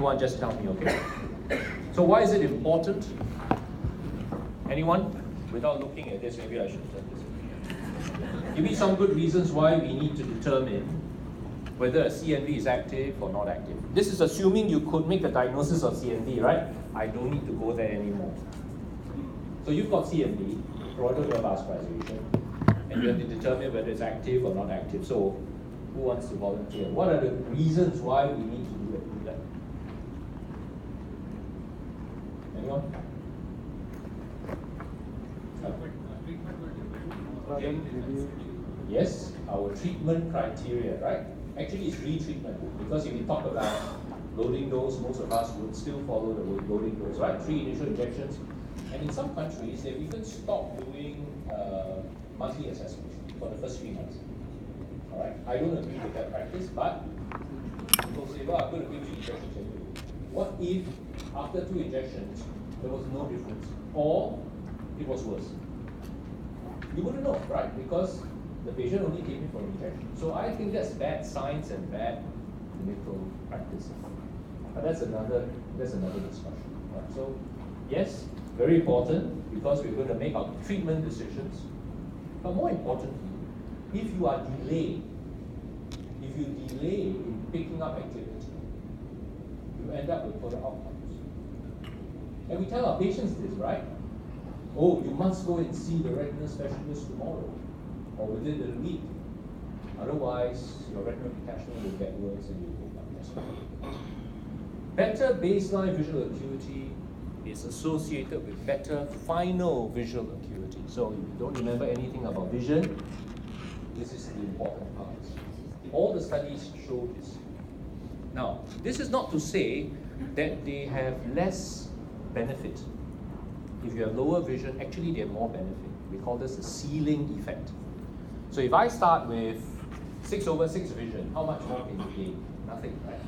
anyone, just tell me, okay? So why is it important? Anyone? Without looking at this, maybe I should turn this. Give me some good reasons why we need to determine whether a CNV is active or not active. This is assuming you could make a diagnosis of CNV, right? I don't need to go there anymore. So you've got CNV, choroidal neovascularization, and you have to determine whether it's active or not active. So who wants to volunteer? What are the reasons why we need to do that? Anyone? Yes, our treatment criteria, right? Actually, it's retreatment, because if we talk about loading dose, most of us would still follow the loading dose, right? 3 initial injections. And in some countries, they've even stopped doing monthly assessments for the first 3 months. All right, I don't agree with that practice, but people say, well, I'm going to give 2 injections anyway. What if after 2 injections, there was no difference, or it was worse? You wouldn't know, right? Because the patient only came in for an injection. So I think that's bad science and bad clinical practice. But that's another discussion. Right? So yes, very important, because we're going to make our treatment decisions. But more importantly, if you are delayed, if you delay in picking up activity, you end up with poorer outcomes. And we tell our patients this, right? Oh, you must go and see the retinal specialist tomorrow or within the week. Otherwise, your retinal detachment will get worse and you will not. Better baseline visual acuity is associated with better final visual acuity. So if you don't remember anything about vision, this is the important part. All the studies show this. Now, this is not to say that they have less benefit. If you have lower vision, actually they have more benefit. We call this the ceiling effect. So if I start with 6/6 vision, how much more can you gain? Nothing, right?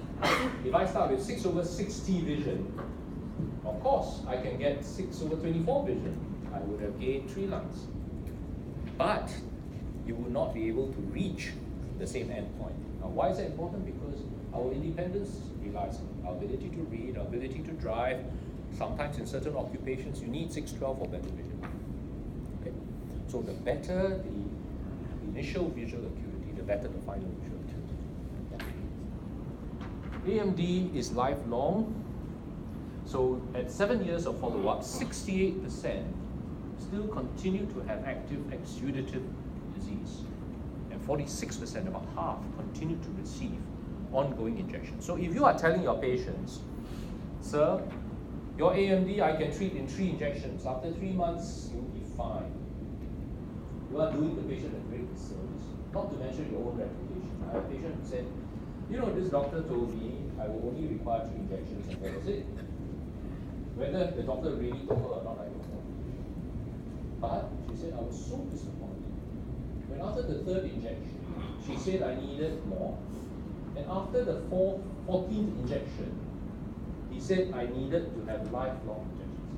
If I start with 6/60 vision, of course I can get 6/24 vision. I would have gained 3 lines. But you would not be able to reach the same endpoint. Now, why is that important? Because our independence relies on our ability to read, our ability to drive. Sometimes in certain occupations, you need 6/12 or better vision. Okay? So the better the initial visual acuity, the better the final visual acuity. AMD is lifelong. So at 7 years of follow-up, 68% still continue to have active exudative disease. And 46%, about half, continue to receive ongoing injections. So if you are telling your patients, sir, your AMD I can treat in 3 injections. After 3 months, you'll be fine. You are doing the patient a great disservice. Not to mention your own reputation. I have a patient who said, you know, this doctor told me I will only require 3 injections and that was it. Whether the doctor really told her or not, I don't know. But she said, I was so disappointed. When after the 3rd injection, she said I needed more. And after the 14th injection, he said I needed to have lifelong injections.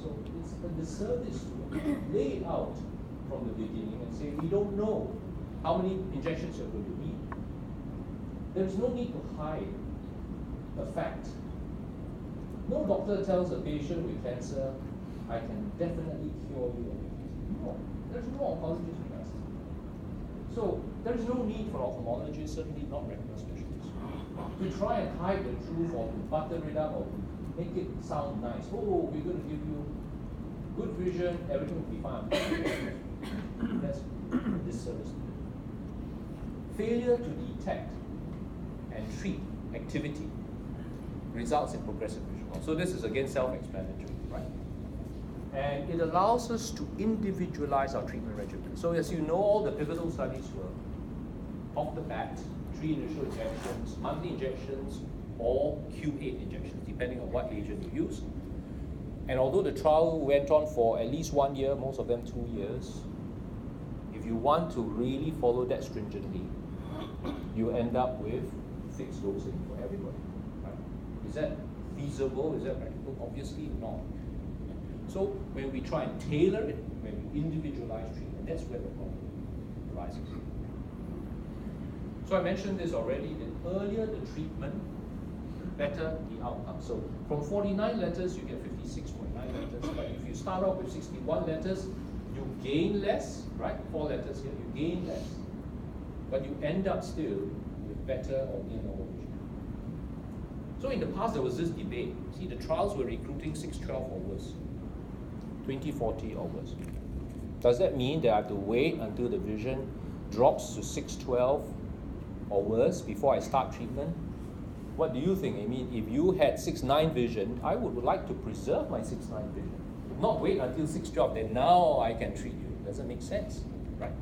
So it's a disservice to lay it out from the beginning and say we don't know how many injections you're going to need. There's no need to hide a fact. No doctor tells a patient with cancer, I can definitely cure you of it. No, there's no oncologist who does. So there's no need for ophthalmologists, certainly not retinal specialists, to try and hide the truth or to butter it up or to make it sound nice. Oh, we're going to give you good vision, everything will be fine. That's disservice. Failure to detect and treat activity results in progressive vision loss. So this is again self-explanatory, right? And it allows us to individualize our treatment regimen. So as you know, all the pivotal studies were off the bat, 3 initial injections, monthly injections, or Q8 injections, depending on what agent you use. And although the trial went on for at least 1 year, most of them 2 years, if you want to really follow that stringently, you end up with fixed dosing for everybody. Right? Is that feasible? Is that practical? Obviously not. So when we try and tailor it, when we individualize treatment, that's where the problem arises. So I mentioned this already, that earlier the treatment, the better the outcome. So from 49 letters, you get 56.9 letters. But if you start off with 61 letters, you gain less, right? 4 letters here, you gain less. But you end up still with better or near normal vision. So in the past, there was this debate. See, the trials were recruiting 612 or worse, 20/40 or worse. Does that mean that I have to wait until the vision drops to 612 or worse before I start treatment? What do you think? I mean, if you had 6/9 vision, I would like to preserve my 6/9 vision. Not wait until 612, then now I can treat you. Doesn't make sense, right?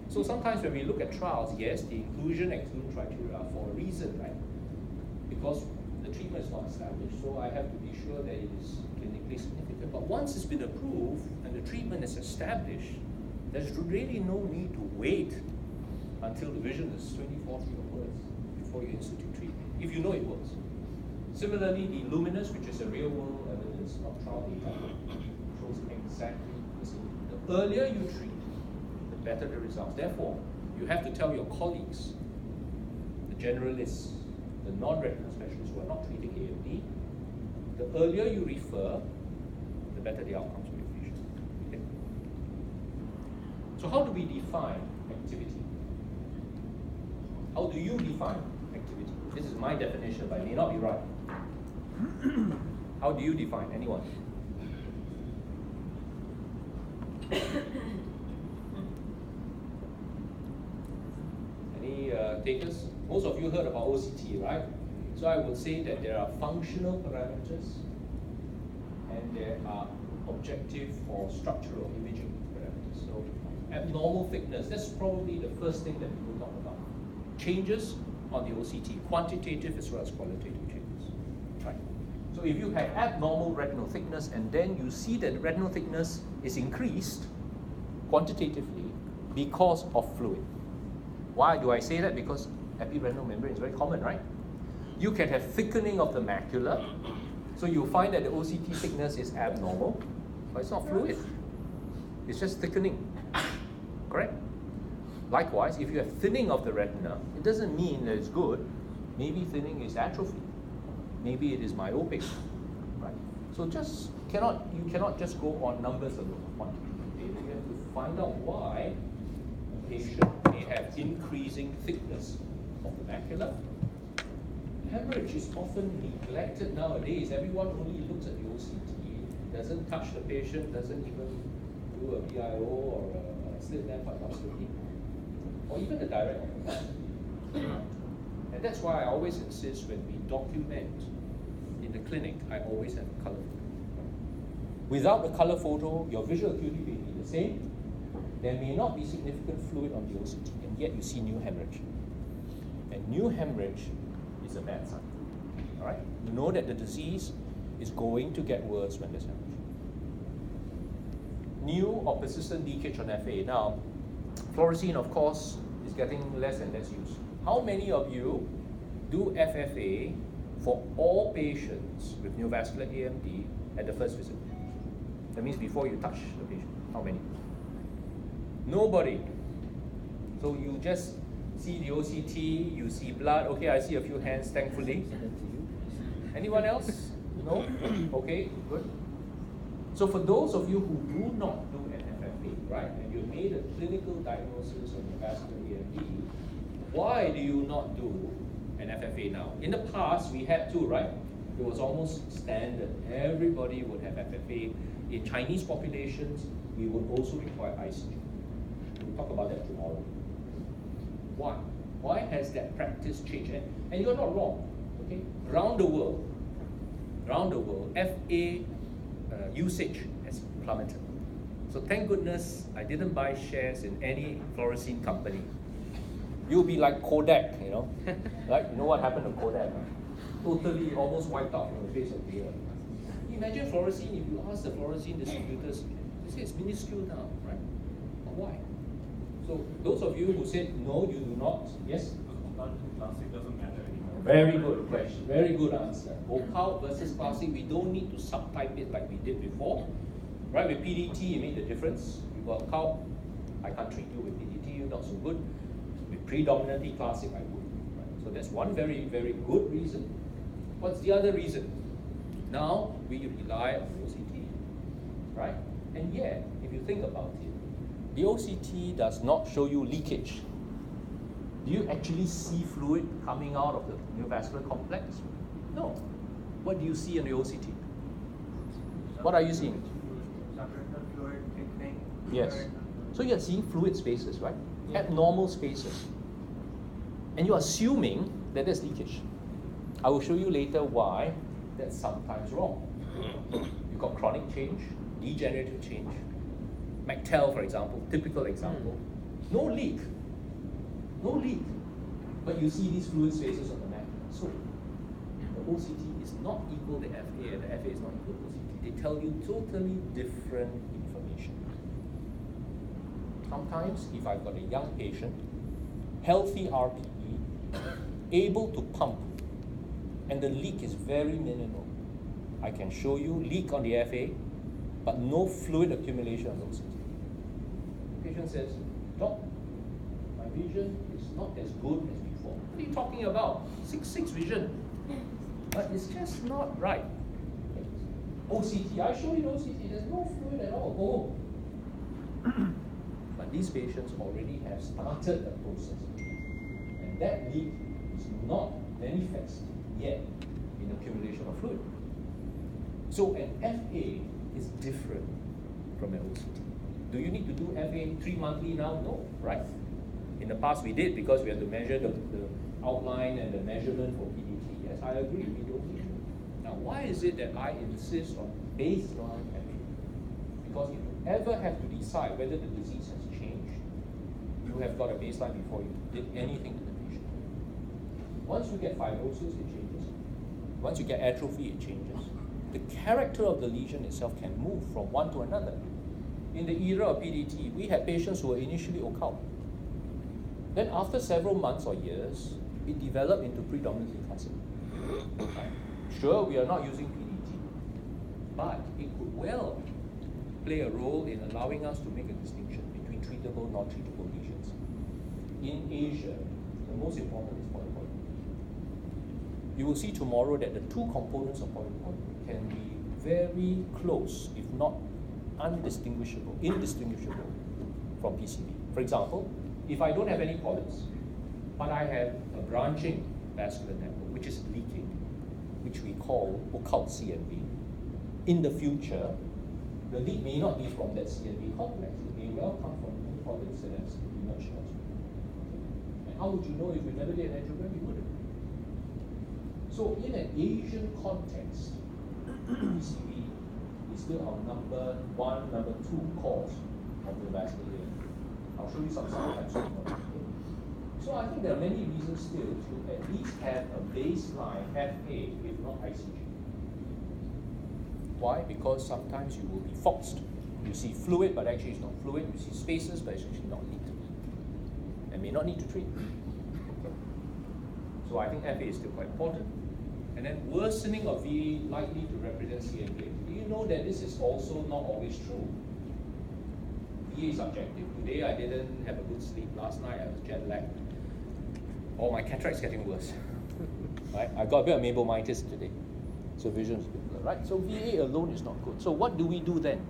So sometimes when we look at trials, yes, the inclusion-exclusion criteria are for a reason, right? Because the treatment is not established, so I have to be sure that it is clinically significant. But once it's been approved and the treatment is established, there's really no need to wait until the vision is 20/40 or worse before you institute treatment, if you know it works. Similarly, the luminous, which is a real-world evidence of trial data, shows exactly the same. The earlier you treat, the better the results. Therefore, you have to tell your colleagues, the generalists, the non-retinal specialists who are not treating AMD, the earlier you refer, the better the outcomes for your patient. Okay? So how do we define activity? How do you define activity? This is my definition, but it may not be right. How do you define? Anyone? Any takers? Most of you heard about OCT, right? So I would say that there are functional parameters and there are objective or structural imaging parameters. So abnormal thickness, that's probably the first thing that people talk about. Changes on the OCT, quantitative as well as qualitative changes, right? So if you have abnormal retinal thickness and then you see that the retinal thickness is increased quantitatively because of fluid. Why do I say that? Because epiretinal membrane is very common, right? You can have thickening of the macula, so you'll find that the OCT thickness is abnormal, but it's not fluid. It's just thickening, correct? Likewise, if you have thinning of the retina, it doesn't mean that it's good. Maybe thinning is atrophy. Maybe it is myopic, right? So you cannot just go on numbers alone. You have to find out why a patient may have increasing thickness of the macula. Hemorrhage is often neglected nowadays. Everyone only looks at the OCT, doesn't touch the patient, doesn't even do a BIO or a slit lamp fundoscopy, or even a direct ophthalmoscopy. And that's why I always insist when we document in the clinic, I always have a color photo. Without the color photo, your visual acuity may be the same. There may not be significant fluid on the OCT, and yet you see new hemorrhage. And new hemorrhage is a bad sign. All right? You know that the disease is going to get worse when there's hemorrhage. New or persistent leakage on FA. Now, fluorescein, of course, is getting less and less used. How many of you do FFA for all patients with neovascular AMD at the first visit? That means before you touch the patient. How many? Nobody. So you just see the OCT, you see blood. Okay, I see a few hands, thankfully. Anyone else? No? Okay, good. So for those of you who do not do an FFA, right, and you made a clinical diagnosis of neovascular AMD, why do you not do an FFA now? In the past, we had to, right? It was almost standard. Everybody would have FFA. In Chinese populations, we would also require ICG. We'll talk about that tomorrow. Why? Why has that practice changed? And you're not wrong, okay? Around the world, FA usage has plummeted. So thank goodness I didn't buy shares in any fluorescein company. You'll be like Kodak, you know? Right? You know what happened to Kodak? Totally almost wiped out from the face of the earth. Imagine fluorescein, if you ask the fluorescein distributors, they say it's minuscule now, right? But why? So those of you who said no, you do not, yes? Plastic doesn't matter anymore. Very good question, very good answer. Occult versus classic, we don't need to subtype it like we did before. Right, with PDT, it made the difference. You got occult, I can't treat you with PDT, you're not so good. With predominantly classic, I would. Right? So that's one very, very good reason What's the other reason? Now we rely on OCT, right? And yet, if you think about it, the OCT does not show you leakage. Do you actually see fluid coming out of the neovascular complex? No. What do you see in the OCT? What are you seeing? Subretinal fluid thickening. Yes. So you're seeing fluid spaces, right? Yeah. Abnormal spaces. And you're assuming that there's leakage. I will show you later why that's sometimes wrong. You've got chronic change, degenerative change. McTell, for example, typical example. No leak. No leak. But you see these fluid spaces on the macula. So the OCT is not equal to FA, and the FA is not equal to OCT. They tell you totally different information. Sometimes, if I've got a young patient, healthy RPE, able to pump, and the leak is very minimal, I can show you leak on the FA, but no fluid accumulation on the OCT. The patient says, Doc, my vision is not as good as before. What are you talking about? 6/6 vision. But it's just not right. OCT, I show you the OCT, there's no fluid at all. Go home. But these patients already have started the process. And that leak is not manifest yet in accumulation of fluid. So an FA is different from an OCT. Do you need to do FA 3 monthly now? No, right? In the past we did because we had to measure the outline and the measurement for PDT. Yes, I agree, we don't need to. Now, why is it that I insist on baseline FA? Because if you ever have to decide whether the disease has changed, you have got a baseline before you did anything to the patient. Once you get fibrosis, it changes. Once you get atrophy, it changes. The character of the lesion itself can move from one to another. In the era of PDT, we had patients who were initially occult. Then after several months or years, it developed into predominantly classic. Right? Sure, we are not using PDT, but it could well play a role in allowing us to make a distinction between treatable and non-treatable lesions. In Asia, the most important is polypoid. You will see tomorrow that the two components of polypoid can be very close, if not indistinguishable from PCB. For example, if I don't have any polyps, but I have a branching vascular network, which is leaking, which we call occult CNV, in the future, the leak may not be from that CNV complex. It may well come from new polyps that have emerged elsewhere. And how would you know if we never did an angiogram? We wouldn't. So in an Asian context, PCB is still our number 1, number 2 cause of the vascular leak. I'll show you some subtypes. So I think there are many reasons still to at least have a baseline FA, if not ICG. Why? Because sometimes you will be foxed. You see fluid, but actually it's not fluid. You see spaces, but it's actually not leak. And may not need to treat. So I think FA is still quite important. And then worsening of VA likely to represent CNV. Do you know that this is also not always true? VA is subjective. Today I didn't have a good sleep. Last night I was jet lagged. Or my cataract's getting worse. Right? I got a bit of meibomitis today. So vision is a bit blurred, right? So VA alone is not good. So what do we do then?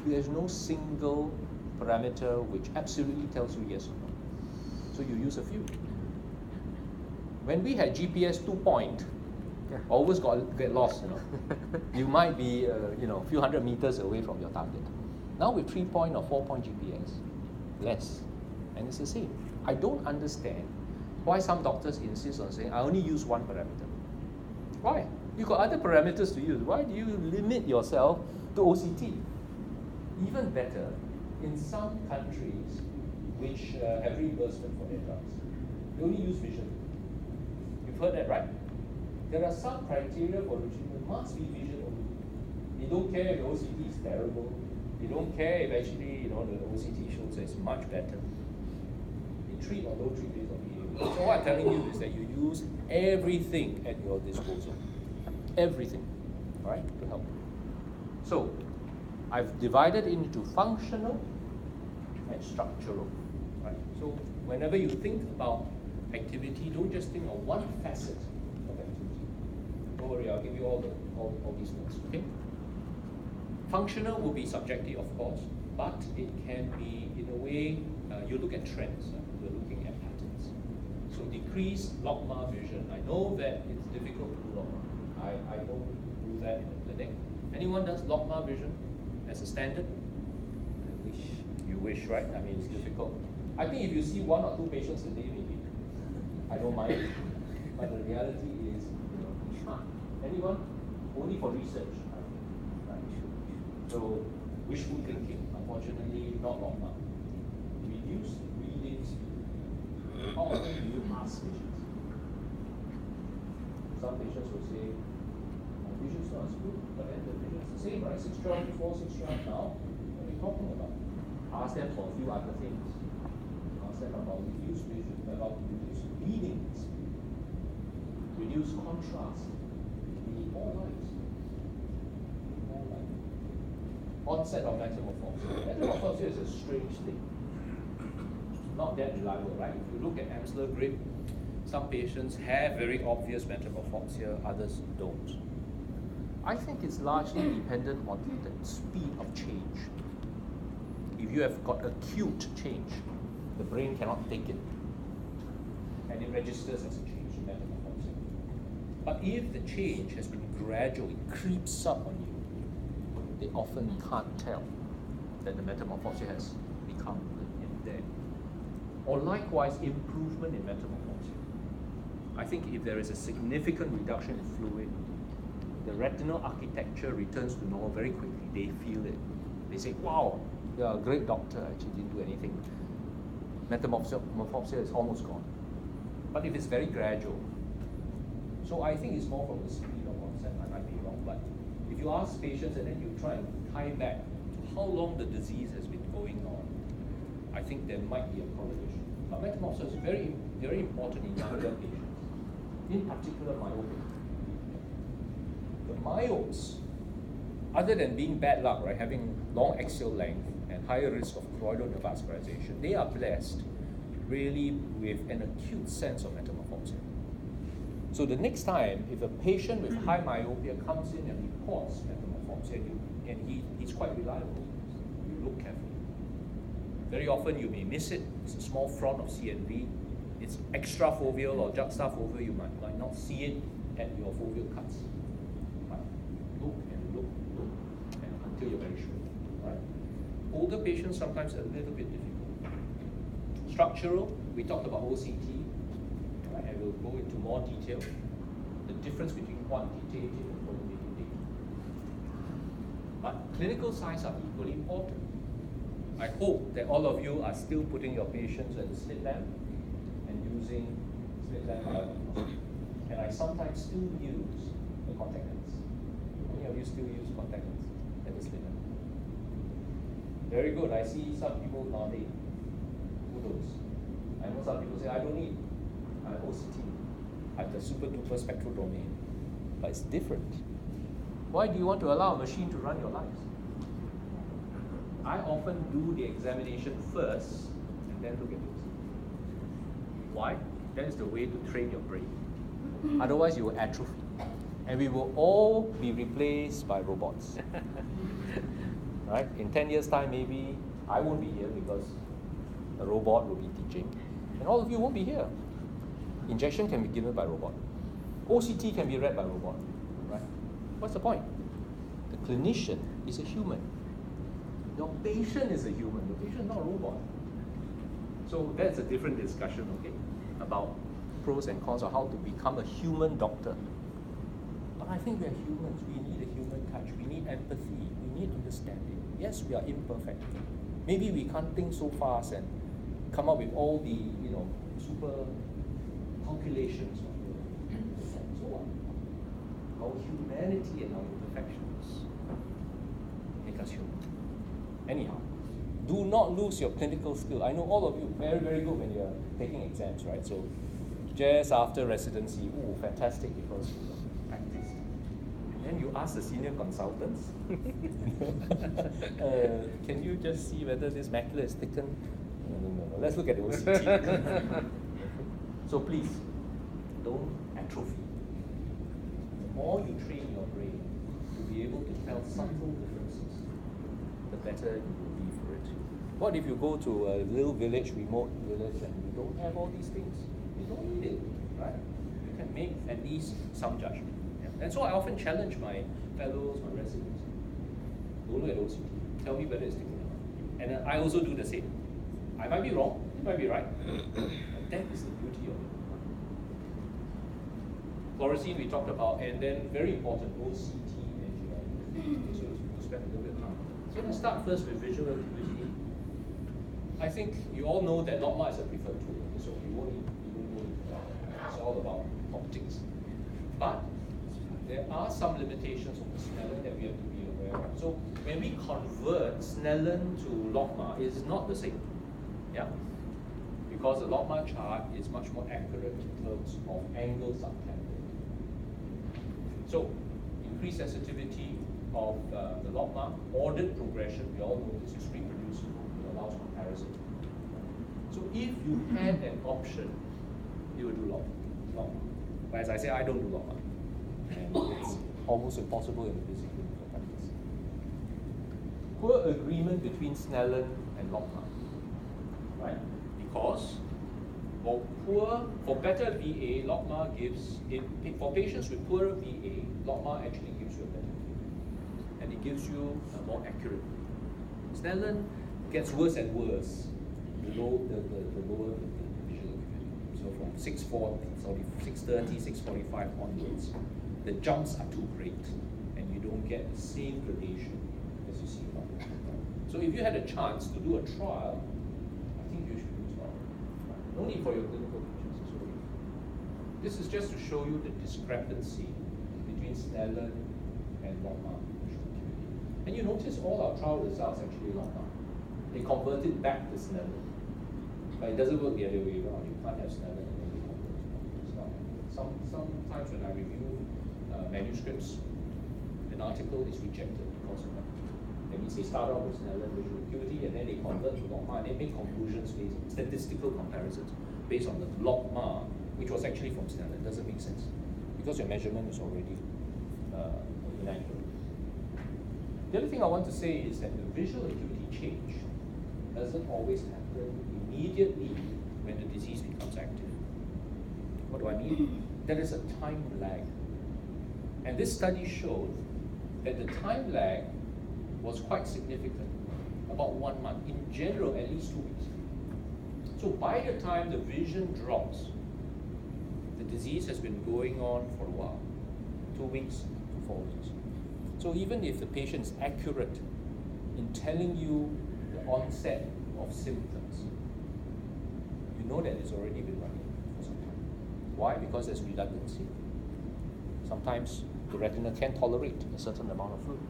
There's no single parameter which absolutely tells you yes or no. So you use a few. When we had GPS 2 point, always get lost, you know. You might be, a few hundred meters away from your target. Now with 3 point or 4 point GPS, less, and it's the same. I don't understand why some doctors insist on saying, I only use one parameter. Why? You've got other parameters to use. Why do you limit yourself to OCT? Even better, in some countries which have reimbursement for their drugs, they only use vision. You've heard that, right? There are some criteria for treatment must be vision only. They don't care if the OCT is terrible. They don't care if actually, the OCT shows that it's much better. They treat or don't treat based on behavior. So what I'm telling you is that you use everything at your disposal. Everything, right, to help. So, I've divided into functional and structural, right? So, whenever you think about activity, don't just think of one facet of activity. Don't worry, I'll give you all these notes, okay? Functional will be subjective, of course, but it can be, in a way, you look at trends, you're looking at patterns. So decreased LACMA vision. I know that it's difficult to do LACMA. I don't do that in the clinic. Anyone does LACMA vision as a standard? I wish. You wish, right? I mean, it's difficult. I think if you see 1 or 2 patients a day, maybe. I don't mind. But the reality is, you can't. Anyone? Only for research. So, wishful thinking, unfortunately, not LACMA. Reduce readings. How often do you ask patients? Some patients will say, my vision's not as good, but then the vision's the same, right? 612 before, 612 now. What are we talking about? Ask them for a few other things. Ask them about reduced vision, about reduced readings, reduced contrast. We need more lights. More light. Onset of metamorphosis. Metamorphosis is a strange thing. Not that reliable, right? If you look at Amsler grip, some patients have very obvious metamorphosis, others don't. I think it's largely dependent on the speed of change. If you have got acute change, the brain cannot take it, and it registers as a change in metamorphosis. But if the change has been gradual, it creeps up on you, they often can't tell that the metamorphosis has become there. Or likewise, improvement in metamorphosis. I think if there is a significant reduction in fluid, the retinal architecture returns to normal very quickly. They feel it. They say, wow, you're a great doctor, actually didn't do anything. Metamorphosis is almost gone. But if it's very gradual, so I think it's more from the speed of onset. I might be wrong, but if you ask patients and then you try and tie back to how long the disease has been going on, I think there might be a correlation. But metamorphosis is very, very important in younger patients, in particular myopia. The myopes, other than being bad luck, right, having long axial length and higher risk of choroidal neovascularization, they are blessed really with an acute sense of metamorphosis. So the next time, if a patient with high myopia comes in and reports metamorphosis, and he's quite reliable, you look carefully. Very often you may miss it. It's a small front of CNV. It's extrafoveal or juxtafoveal. You might not see it at your foveal cuts. But look and look and until you're very sure. Right? Older patients sometimes a little bit difficult. Structural, we talked about OCT, right? And we'll go into more detail. The difference between quantitative and qualitative. But clinical signs are equally important. I hope that all of you are still putting your patients at the slit lamp and using slit lamp diagnosis. And I sometimes still use the contact lens. How many of you still use contact lens at the slit lamp? Very good. I see some people nodding. Kudos. I know some people say, I don't need OCT. I have the super duper spectral domain. But it's different. Why do you want to allow a machine to run your lives? I often do the examination first and then look at it. Why? That is the way to train your brain. Otherwise, you will atrophy. And we will all be replaced by robots. Right? In 10 years' time, maybe I won't be here because a robot will be teaching. And all of you won't be here. Injection can be given by robot. OCT can be read by robot. Right? What's the point? The clinician is a human. Your patient is a human. The patient is not a robot. So that's a different discussion, okay, about pros and cons of how to become a human doctor. But I think we are humans. We need a human touch. We need empathy. We need understanding. Yes, we are imperfect. Maybe we can't think so fast and come up with all the, super calculations. So what? Our humanity and our imperfections make us human. Anyhow, do not lose your clinical skill. I know all of you very, very good when you're taking exams, right? So just after residency, ooh, fantastic because you practiced. And then you ask the senior consultants, can you just see whether this macula is thickened? No. Let's look at the OCT. So please, don't atrophy. The more you train your brain to be able to tell subtle differences, the better you will be for it. What if you go to a little village, remote village, and you don't have all these things? You don't need it, right? You can make at least some judgment. Yeah? And so I often challenge my fellows, my residents. Go look at OCT. Tell me whether it's taken or not. And I also do the same. I might be wrong, you might be right. And that is the beauty of it. Fluorescein we talked about, and then very important, OCT and GI. So we'll spend a little bit of time. So let's start first with visual acuity. I think you all know that LACMA is a preferred tool, so you won't need it's all about optics. But there are some limitations of the Snellen that we have to be aware of. So when we convert Snellen to LACMA, it is not the same. Yeah? Because the LACMA chart is much more accurate in terms of angle subtangling. So increased sensitivity of the LACMA, ordered progression, we all know this is reproducible, it allows comparison. So if you had an option, you would do LACMA. But as I say, I don't do LACMA. And it's almost impossible in the busy clinical practice. Poor agreement between Snellen and LACMA, right? Because for better VA, LACMA gives, for patients with poorer VA, LACMA actually gives you a better VA. And it gives you a more accurate VA. Snellen gets worse and worse the lower the visual acuity. So from 630, 645 onwards, the jumps are too great and you don't get the same gradation as you see now. So if you had a chance to do a trial, I think you should use LACMA. No need for your clinical features. So this is just to show you the discrepancy between Snellen and LACMA. And you notice all our trial results actually LACMA. They converted back to Snellen. But it doesn't work the other way around. You can't have Snellen and then you convert to LACMA. Sometimes when I review manuscripts, an article is rejected because of that. That means they start out with Snellen visual acuity and then they convert to LACMA and they make conclusions based on statistical comparisons based on the LACMA, which was actually from Snellen. It doesn't make sense because your measurement is already inaccurate. The other thing I want to say is that the visual acuity change doesn't always happen immediately when the disease becomes active. What do I mean? There is a time lag. And this study showed that the time lag was quite significant, about 1 month. In general, at least 2 weeks. So by the time the vision drops, the disease has been going on for a while, 2 weeks to 4 weeks. So even if the patient is accurate in telling you the onset of symptoms, you know that it's already been running for some time. Why? Because there's redundancy. Sometimes the retina can tolerate a certain amount of fluid.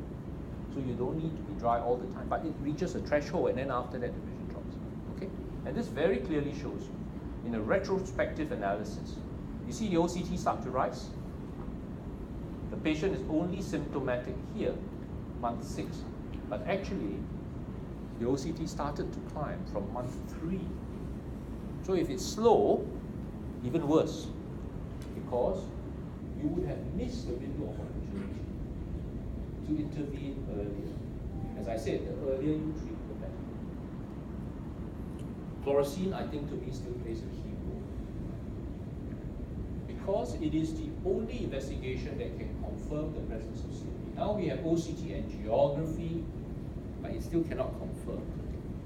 So you don't need to be dry all the time, but it reaches a threshold and then after that the vision drops. Okay? And this very clearly shows you in a retrospective analysis. You see the OCT start to rise? The patient is only symptomatic here, month 6, but actually the OCT started to climb from month 3. So if it's slow, even worse, because you would have missed the window of opportunity to intervene earlier. As I said, the earlier you treat, the better. Fluorescein, I think, to me still plays a key role, because it is the only investigation that can confirm the presence of CNV. Now we have OCT and geography, but it still cannot confirm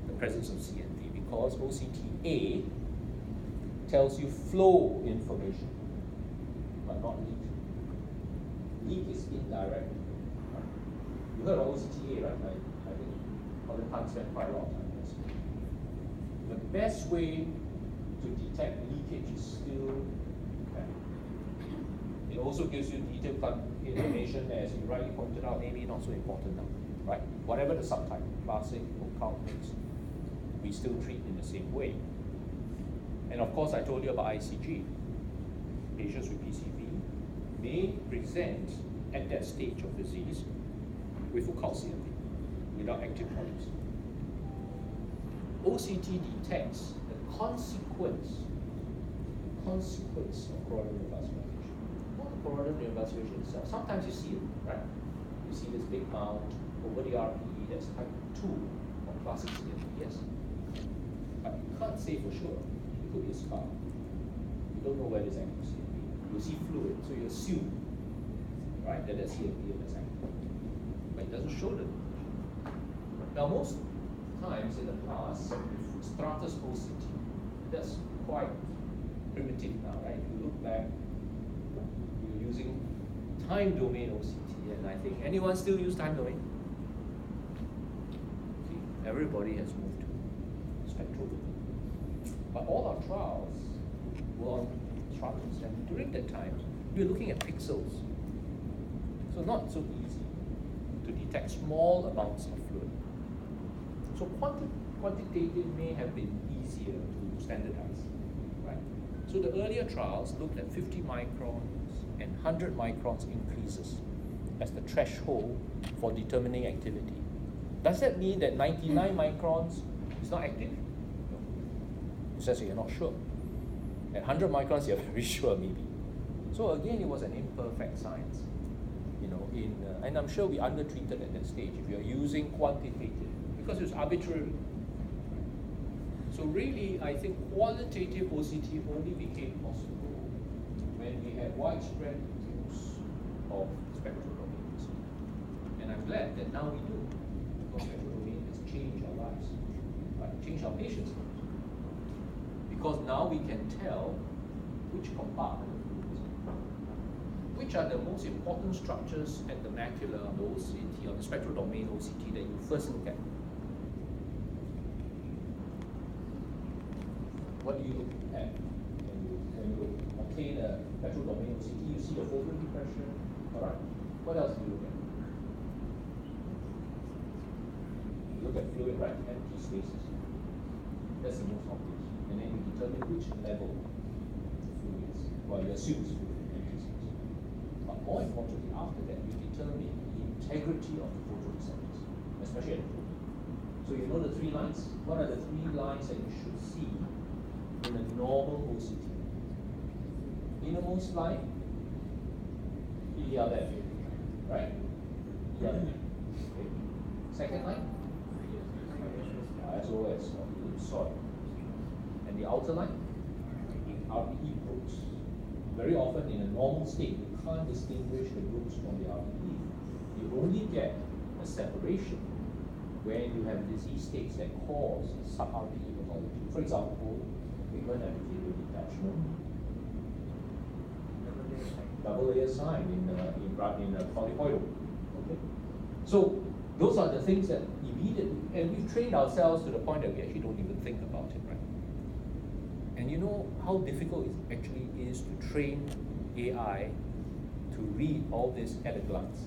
the presence of CNV because OCT-A tells you flow information, but not leak. Leak is indirect. You heard of OCT-A, right? I think Colin Hunt spent quite a lot of time on this. The best way to detect leakage is still it also gives you detailed information, as you rightly pointed out, maybe not so important now, right? Whatever the subtype, classic, occult, mixed, we still treat in the same way. And of course, I told you about ICG. Patients with PCV may present at that stage of disease with occult CNV without active polyps. OCT detects the consequence of choroidal neovascularization, not the corneal neovascularization itself. Sometimes you see it, right? You see this big mound over the RPE, that's type 2 or classic CMP, yes. But you can't say for sure. It could be a scar. You don't know where there's active CMP. You see fluid, so you assume, right, that there's CMP and there's active. But it doesn't show the leakage. Now, most times in the past, with stratus OCT, that's quite primitive now, right? If you look back, you're using time domain OCT, and I think anyone still use time domain? See, everybody has moved to spectral domain. But all our trials were on stratus, and during that time, we were looking at pixels. So not so easy to detect small amounts of fluid. So quantitative may have been easier to standardize, right? So the earlier trials looked at 50 microns and 100 microns increases as the threshold for determining activity. Does that mean that 99 microns is not active? No. It says you're not sure. At 100 microns, you're very sure maybe. So again, it was an imperfect science. You know, and I'm sure we undertreated at that stage if you're using quantitative, because it's arbitrary. So really, I think qualitative OCT only became possible when we had widespread use of spectral domains. And I'm glad that now we do, because spectral domain has changed our lives, right? Changed our patients' lives. Because now we can tell which compartment of fluid is in. Which are the most important structures at the macula on the OCT, on the spectral domain OCT that you first look at? What do you look at when you obtain a spectral domain OCT? You see the focal depression. All right. What else do you look at? You look at fluid, right? Empty spaces. That's the most obvious. And then you determine which level the fluid is. Well, you assume it's fluid, empty space. But more importantly, after that, you determine the integrity of the photoreceptors, especially at the protein. So you know the 3 lines? What are the 3 lines that you should see in a normal OCT? Innermost line, ELF, right? ELF. Okay. Second line, SOS, sorry. And the outer line, RPE groups. Very often in a normal state, you can't distinguish the groups from the RPE. You only get a separation when you have disease states that cause sub-RPE pathology. For example, pigment epithelial detachment, double layer sign in polypoidal. Okay, so those are the things that immediately, and we've trained ourselves to the point that we actually don't even think about it, right? And you know how difficult it actually is to train AI to read all this at a glance.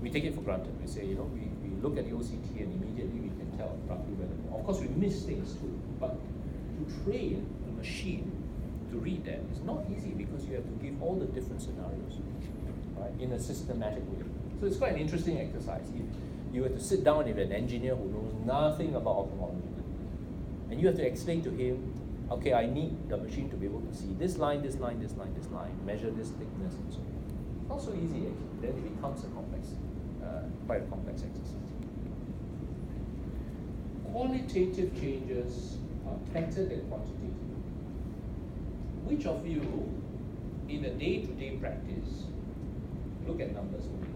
We take it for granted. We say, you know, we look at the OCT and immediately we can tell roughly whether. Of course, we miss things too, but to train a machine to read that is not easy because you have to give all the different scenarios, right, in a systematic way. So it's quite an interesting exercise. If you were to sit down with an engineer who knows nothing about ophthalmology, and you have to explain to him, okay, I need the machine to be able to see this line, this line, this line, this line, measure this thickness, and so on. Not so easy actually. Then it becomes quite a complex exercise. Qualitative changes are better than quantitative. Which of you, in a day-to-day practice, look at numbers only?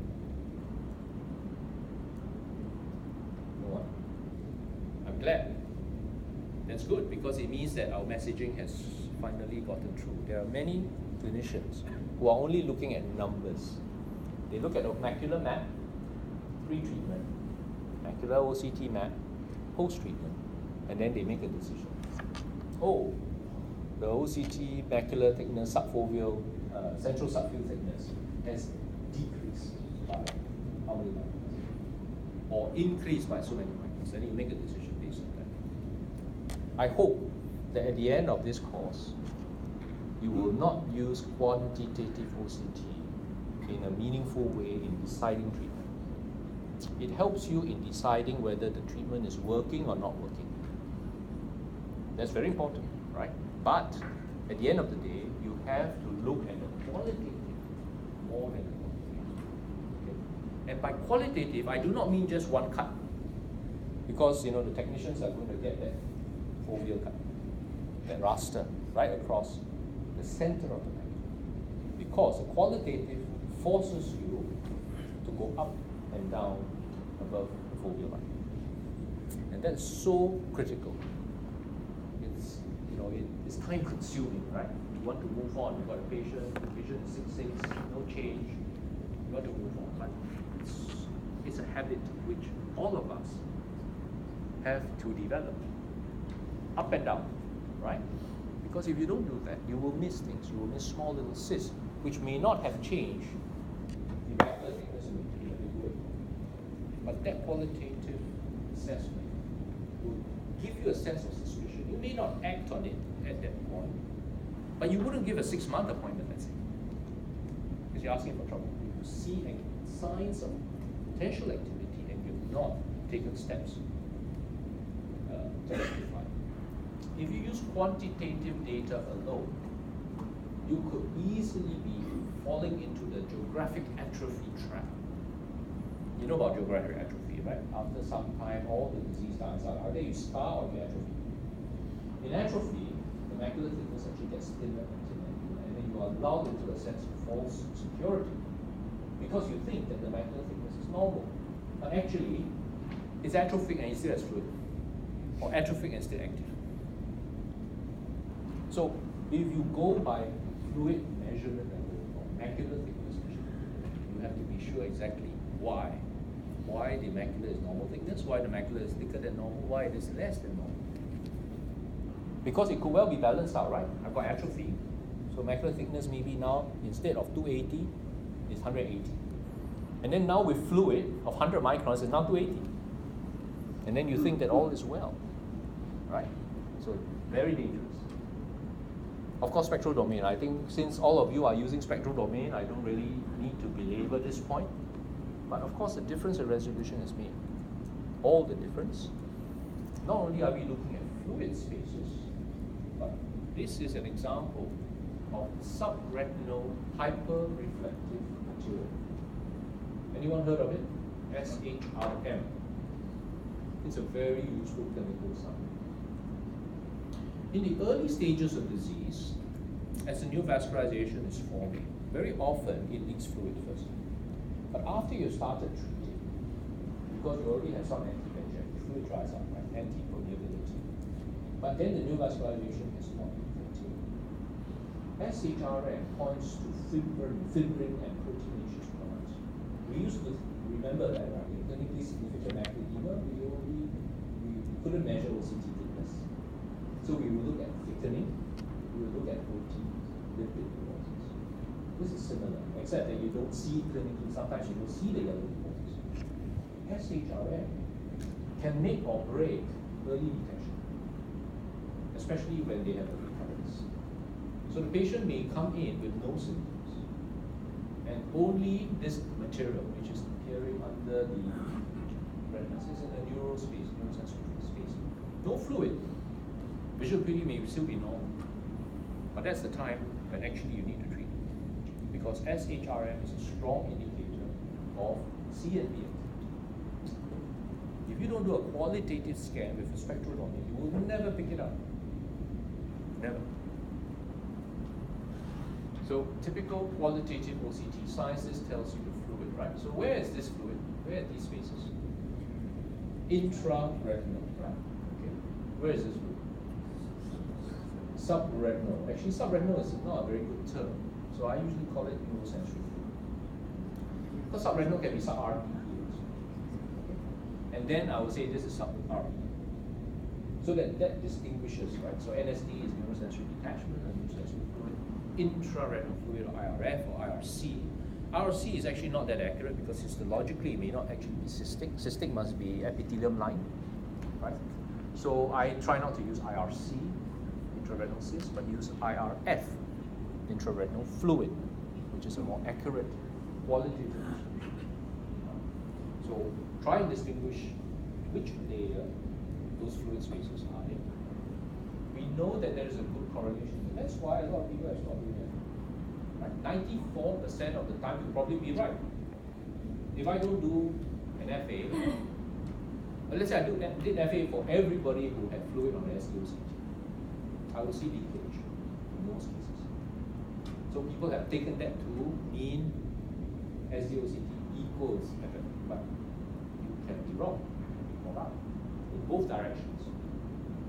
No one. I'm glad. That's good because it means that our messaging has finally gotten through. There are many clinicians who are only looking at numbers. They look at a macular map, pre-treatment, macular OCT map, post-treatment, and then they make a decision. Oh, the OCT macular thickness, subfoveal, central subfield thickness has decreased by how many microns? Or increased by so many microns. Then you make a decision based on that. I hope that at the end of this course, you will not use quantitative OCT in a meaningful way in deciding treatment. It helps you in deciding whether the treatment is working or not working. That's very important, right? But at the end of the day, you have to look at the qualitative more than quantitative. Okay? And by qualitative, I do not mean just one cut, because the technicians are going to get that foveal cut, that raster right across the center of the macula. Because the qualitative forces you to go up and down above the foveal line. And that's so critical. It's time consuming, right? You want to move on. You've got a patient, the patient is 6'6", no change. You want to move on. But it's a habit which all of us have to develop. Up and down, right? Because if you don't do that, you will miss things. You will miss small little cysts, which may not have changed the macular thickness in a big way. But that qualitative assessment will give you a sense of suspicion. You may not act on it at that point, but you wouldn't give a 6-month appointment, let's say, because you're asking for trouble. You see signs of potential activity and you've not taken steps to rectify. If you use quantitative data alone, you could easily be falling into the geographic atrophy trap. You know about geographic atrophy, right? After some time, all the disease starts out. Either you scar or you atrophy. In atrophy, the macular thickness actually gets thinner and thinner, and then you are lulled into a sense of false security because you think that the macular thickness is normal. But actually, it's atrophic and it still has fluid, or atrophic and still active. So, if you go by fluid measurement level or macular thickness measurement, you have to be sure exactly why. Why the macula is normal thickness, why the macula is thicker than normal, why it is less than normal. Because it could well be balanced out, right? I've got atrophy, so macular thickness maybe now, instead of 280, is 180. And then now with fluid of 100 microns, it's now 280. And then you think that all is well, right? So very dangerous. Of course, spectral domain. I think since all of you are using spectral domain, I don't really need to belabor this point. But of course, the difference in resolution is made. All the difference. Not only are we looking at fluid spaces, but this is an example of subretinal hyperreflective material. Anyone heard of it? SHRM. It's a very useful clinical sign. In the early stages of disease, as the neovascularization is forming, very often it leaks fluid first. But after you've started treating, because you already have some anti-VEGF, fluid dries up, right? Anti-permeability. But then the neovascularization is not continued. SHRM points to fibrin and proteinaceous products. We used to remember that, right? In clinically significant macular edema, we couldn't measure OCT thickness. So we will look at thickening, we will look at protein, lipid deposits. This is similar, except that you don't see clinically, sometimes you don't see the yellow deposits. SHRM can make or break early detection, especially when they have a recurrence. So the patient may come in with no symptoms, and only this material, which is appearing under the retina, is in the neural space, neurosensory space. No fluid. Visual acuity may still be normal, but that's the time when actually you need to treat, because SHRM is a strong indicator of CNV activity. If you don't do a qualitative scan with a spectral domain, you will never pick it up. Never. So typical qualitative OCT signs, this tells you the fluid, right? So where is this fluid? Where are these spaces? Intraretinal, right? Okay. Where is this fluid? Subretinal. Actually, subretinal is not a very good term, so I usually call it neurosensory fluid. Because subretinal can be sub-RP fluids. Okay. And then I would say this is sub-RP. So that distinguishes, right? So NSD is neurosensory detachment and neurosensory fluid. Intraretinal fluid, or IRF or IRC. IRC is actually not that accurate because histologically it may not actually be cystic. Cystic must be epithelium line, right? So I try not to use IRC, intraretinal cyst, but use IRF, intraretinal fluid, which is a more accurate qualitative description. So try and distinguish which layer those fluid spaces are in. We know that there is a good correlation. That's why a lot of people have stopped doing it. Right? 94% of the time you'll probably be right. If I don't do an FA, let's say I did FA for everybody who had fluid on SDOCT, I will see leakage in most cases. So people have taken that to mean SDOCT equals FA, but you can be wrong or right in both directions.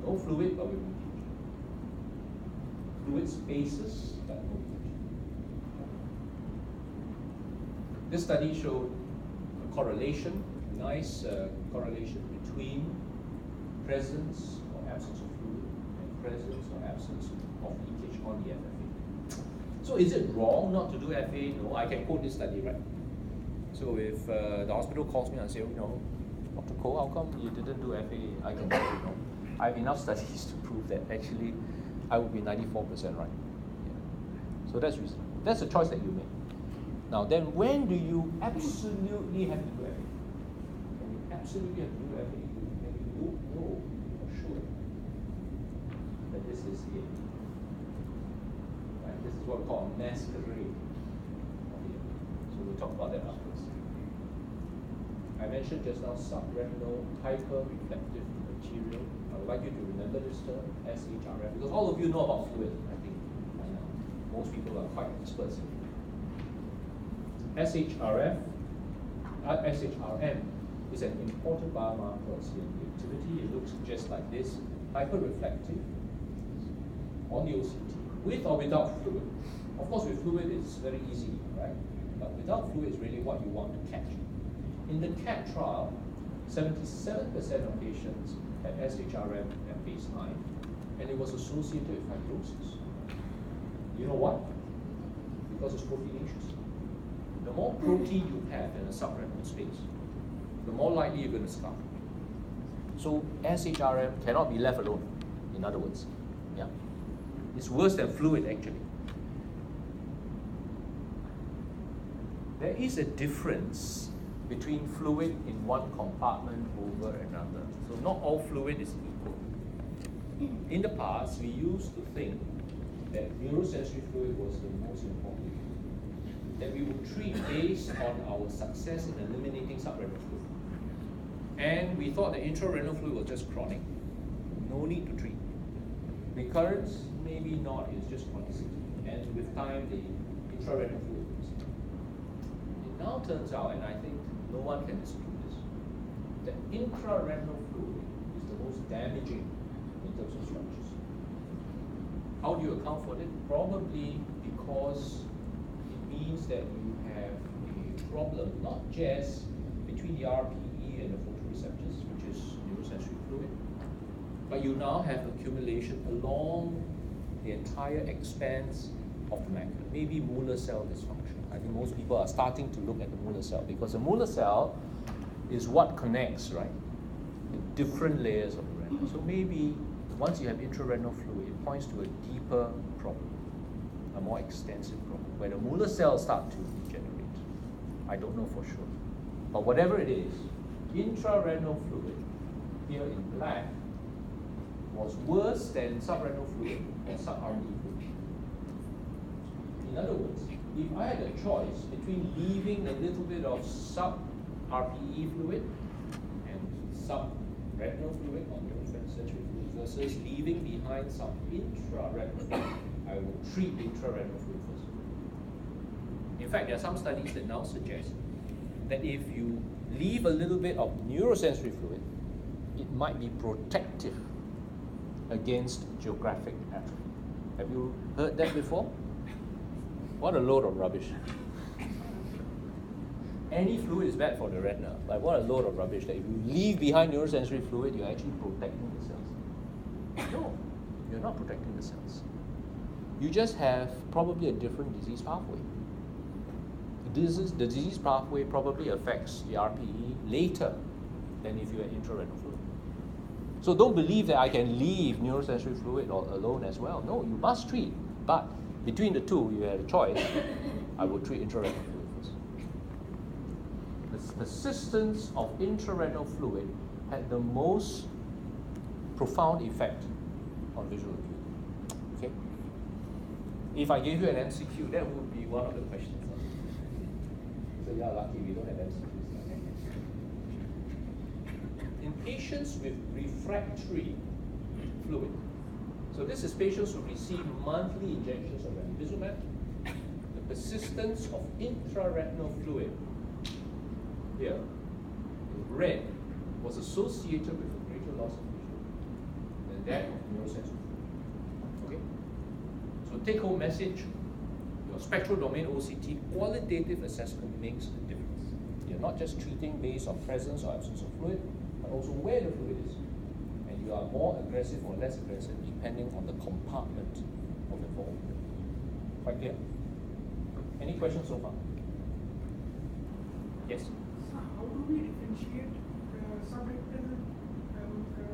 No fluid, but with leakage. Fluid spaces, but no leakage. This study showed a correlation, nice correlation between presence or absence of fluid and presence or absence of leakage on the FFA. So is it wrong not to do FA? No, I can quote this study, right? So if the hospital calls me and say, Dr. Koh, how come you didn't do FA? I can say, I have enough studies to prove that actually I would be 94% right. Yeah. So that's reasonable. That's a choice that you make. Now then, when do you absolutely have to do FA? When you absolutely have to do FA, and you don't know for sure that this is it. Right? This is what we call a masquerade. So we'll talk about that afterwards. I mentioned just now subretinal hyper-reflective material. I would like you to remember this term, SHRF, because all of you know about fluid, I think, by now. Most people are quite experts in it. SHRM is an important biomarker of CNV activity. It looks just like this, hyper-reflective on the OCT, with or without fluid. Of course, with fluid, it's very easy, right? But without fluid is really what you want to catch. In the CAT trial, 77% of patients had SHRM at baseline, and it was associated with fibrosis. You know what? Because it's proteinaceous. The more protein you have in a subretinal space, the more likely you're going to scar. So SHRM cannot be left alone, in other words. Yeah. It's worse than fluid, actually. There is a difference between fluid in one compartment over another. So not all fluid is equal. In the past, we used to think that neurosensory fluid was the most important, that we would treat based on our success in eliminating subretinal fluid. And we thought that intraretinal fluid was just chronic, no need to treat. Recurrence, maybe not, it's just chronicity. And with time, the intraretinal fluid was. It now turns out, and I think no one can dispute this, that intraretinal fluid is the most damaging in terms of structures. How do you account for it? Probably because it means that you have a problem not just between the RPE and the photoreceptors, which is neurosensory fluid, but you now have accumulation along the entire expanse of the macula, maybe Muller cell dysfunction. I think most people are starting to look at the Muller cell because the Muller cell is what connects, right, the different layers of the retina. So maybe once you have intraretinal fluid, it points to a deeper problem, a more extensive problem, where the Muller cells start to degenerate. I don't know for sure. But whatever it is, intraretinal fluid, here in black, was worse than subretinal fluid and sub-RPE fluid. In other words, if I had a choice between leaving a little bit of sub-RPE fluid and sub-retinal fluid or neurosensory fluid versus leaving behind some intraretinal fluid, I will treat the intraretinal fluid first. In fact, there are some studies that now suggest that if you leave a little bit of neurosensory fluid, it might be protective against geographic atrophy. Have you heard that before? What a load of rubbish. Any fluid is bad for the retina, but what a load of rubbish that if you leave behind neurosensory fluid, you're actually protecting the cells. No, you're not protecting the cells. You just have probably a different disease pathway. The disease pathway probably affects the RPE later than if you had intraretinal fluid. So don't believe that I can leave neurosensory fluid alone as well. No, you must treat. But between the two, you had a choice. I would treat intraretinal fluid first. The persistence of intraretinal fluid had the most profound effect on visual acuity. Okay? If I gave you an MCQ, that would be one of the questions. So you're lucky we don't have MCQs. In patients with refractory fluid, so this is patients who receive monthly injections of ranibizumab, the persistence of intraretinal fluid here, in red, was associated with a greater loss of vision than that of neurosensitive. Okay? So take-home message, your spectral domain OCT qualitative assessment makes a difference. You're not just treating based on presence or absence of fluid, but also where the fluid is. And you are more aggressive or less aggressive depending on the compartment of involvement. Quite clear? Any questions so far? Yes? So how do we differentiate subretinal the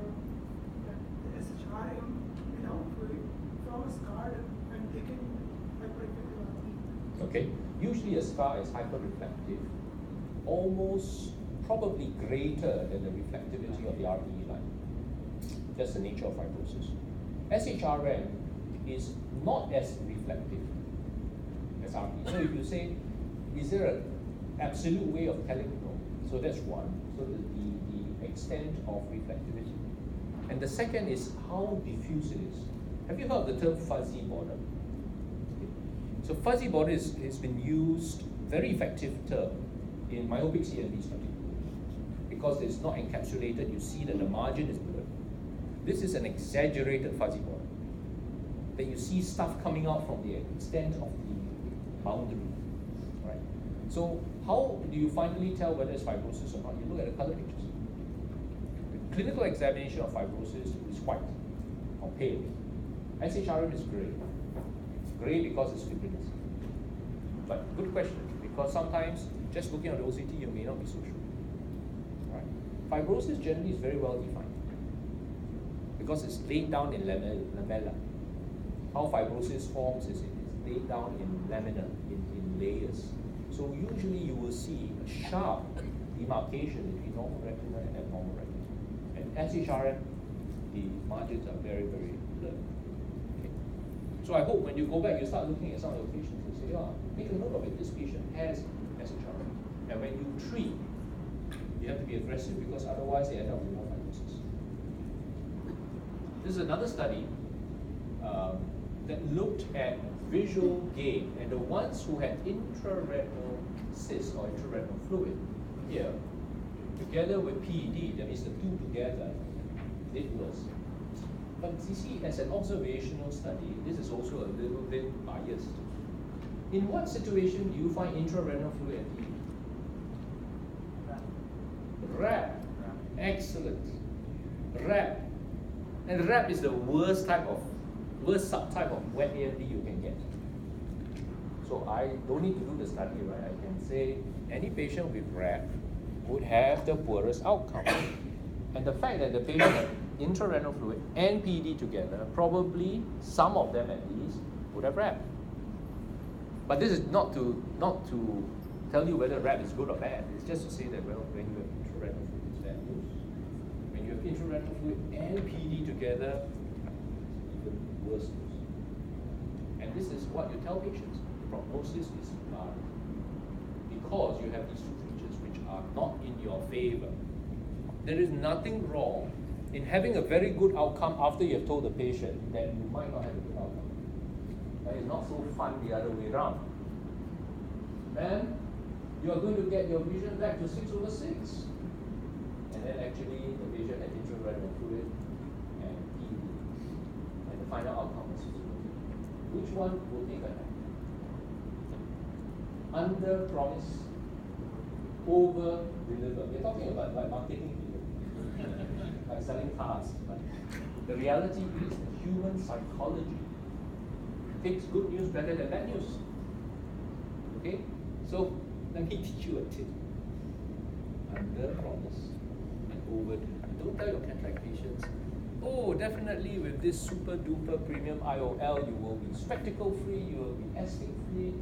SHRM without fluid from a scarred and taken hyperreflective RP? Okay. Usually a scar is hyperreflective, almost probably greater than the reflectivity of the RPE line. That's the nature of fibrosis. SHRM is not as reflective as RPE. So if you say, is there an absolute way of telling? No. So that's one. So the extent of reflectivity. And the second is how diffuse it is. Have you heard of the term fuzzy border? So fuzzy border has been used, very effective term, in myopic CNV study. Because it's not encapsulated, you see that the margin is blurred. This is an exaggerated fuzzy border. That you see stuff coming out from the extent of the boundary. Right? So how do you finally tell whether it's fibrosis or not? You look at the color pictures. The clinical examination of fibrosis is white or pale. SHRM is gray. Gray because it's fibrinous. But good question, because sometimes just looking at the OCT, you may not be so sure. Right? Fibrosis generally is very well defined because it's laid down in lamella. How fibrosis forms is it's laid down in lamina, in layers. So usually you will see a sharp demarcation between normal retina and abnormal retina. And SHRM, the margins are very, very blurred. Okay. So I hope when you go back, you start looking at some of your patients and say, make a note of it, this patient has SHRM. And when you treat, you have to be aggressive because otherwise they end up with more fibrosis. This is another study that looked at visual gain, and the ones who had intraretinal cyst or intraretinal fluid here, together with PED, that means the two together, did worse. But you see, as an observational study, this is also a little bit biased. In what situation do you find intraretinal fluid and PED? RAP. Excellent. RAP. And RAP is the worst subtype of wet AMD you can get. So I don't need to do the study, right? I can say any patient with RAP would have the poorest outcome. And the fact that the patient had intraretinal fluid and PED together, probably some of them at least would have RAP. But this is not to tell you whether RAP is good or bad. It's just to say that, well, when you have intraretinal fluid, it's bad news. When you have intraretinal fluid and PED together, even worse news. And this is what you tell patients. Prognosis is bad because you have these two features which are not in your favor. There is nothing wrong in having a very good outcome after you have told the patient that you might not have a good outcome. But it's not so fun the other way around. Then you are going to get your vision back to 6/6. And then actually the patient had intraretinal fluid and PED. And the final outcome is 6/6. Which one will take a hand? Under promise, over deliver. We're talking about like marketing here, like selling cars. But the reality is that human psychology takes good news better than bad news. Okay? So let me teach you a tip. Under promise and over deliver. Don't tell your cataract patients, oh, definitely with this super duper premium IOL, you will be spectacle free, you will be astig free.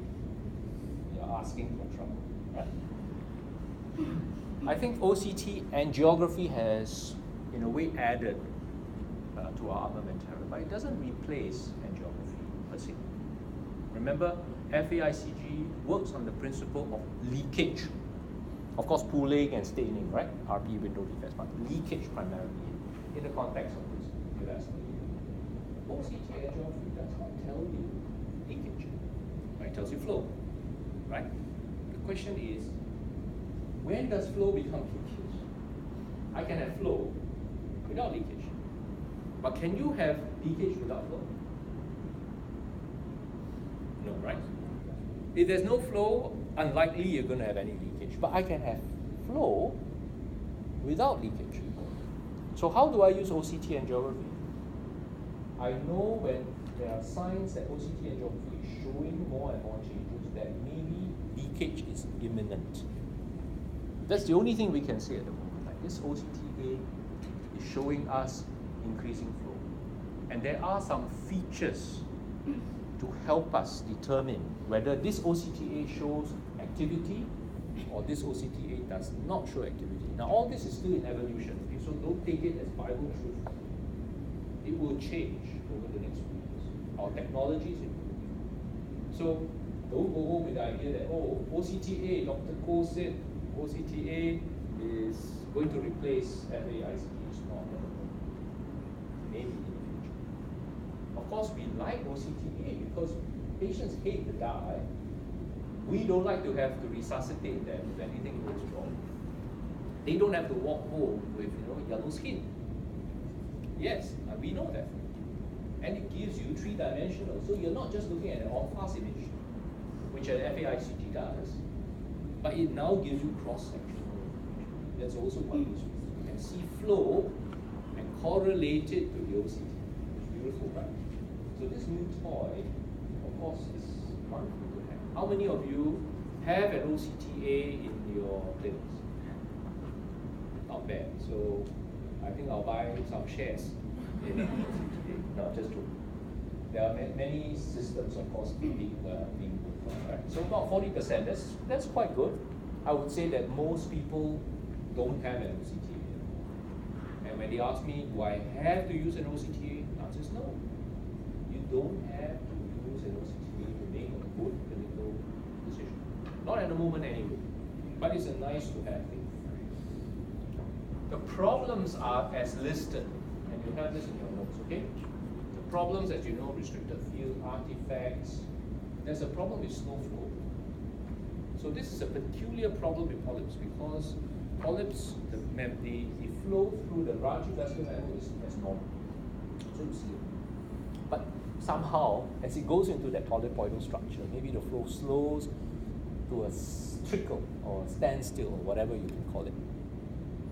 You're asking for trouble. Right? I think OCT and geography has, in a way, added to our armamentarium, but it doesn't replace angiography per se. Remember, FAICG works on the principle of leakage. Of course, pooling and staining, right? RP window defects, but leakage primarily in the context of this. OCT angiography does not tell you leakage. Right? It tells you flow. Right? The question is, when does flow become leakage? I can have flow without leakage. But can you have leakage without flow? No, right? If there's no flow, unlikely you're going to have any leakage. But I can have flow without leakage. So how do I use OCT angiography? I know when there are signs that OCT angiography is showing more and more changes, that maybe leakage is imminent. That's the only thing we can say at the moment. Like this OCTA is showing us increasing flow. And there are some features to help us determine whether this OCTA shows activity or this OCTA does not show activity. Now all this is still in evolution, okay? So don't take it as Bible truth. It will change over the next few years. Our technology is improving. So don't go home with the idea that, oh, OCTA, Dr. Koh said OCTA is going to replace FAICG. It's not. Maybe in the future. Of course, we like OCTA because patients hate the dye. We don't like to have to resuscitate them if anything goes wrong. They don't have to walk home with yellow skin. Yes, we know that. And it gives you three-dimensional. So you're not just looking at an on-pass image, which an FAICG does, but it now gives you cross-sectional information. That's also quite useful. You can see flow and correlate it to the OCT. It's beautiful, right? So this new toy, of course, is wonderful to have. How many of you have an OCTA in your clinics? Not bad. So I think I'll buy some shares in OCTA. No, just true. There are many systems, of course, being booked on, right? So about 40%. That's quite good. I would say that most people don't have an OCTA. And when they ask me, do I have to use an OCTA? The answer is no. You don't have to use an OCTA to make a good clinical decision. Not at the moment anyway. But it's a nice to have thing. The problems are as listed, and you have this in your notes, okay? The problems, as you know, restricted field, artifacts. There's a problem with slow flow. So this is a peculiar problem with polyps because polyps, the flow through the radiovascular level is as normal. So you see it. But somehow, as it goes into that polypoidal structure, maybe the flow slows to a trickle or a standstill or whatever you can call it.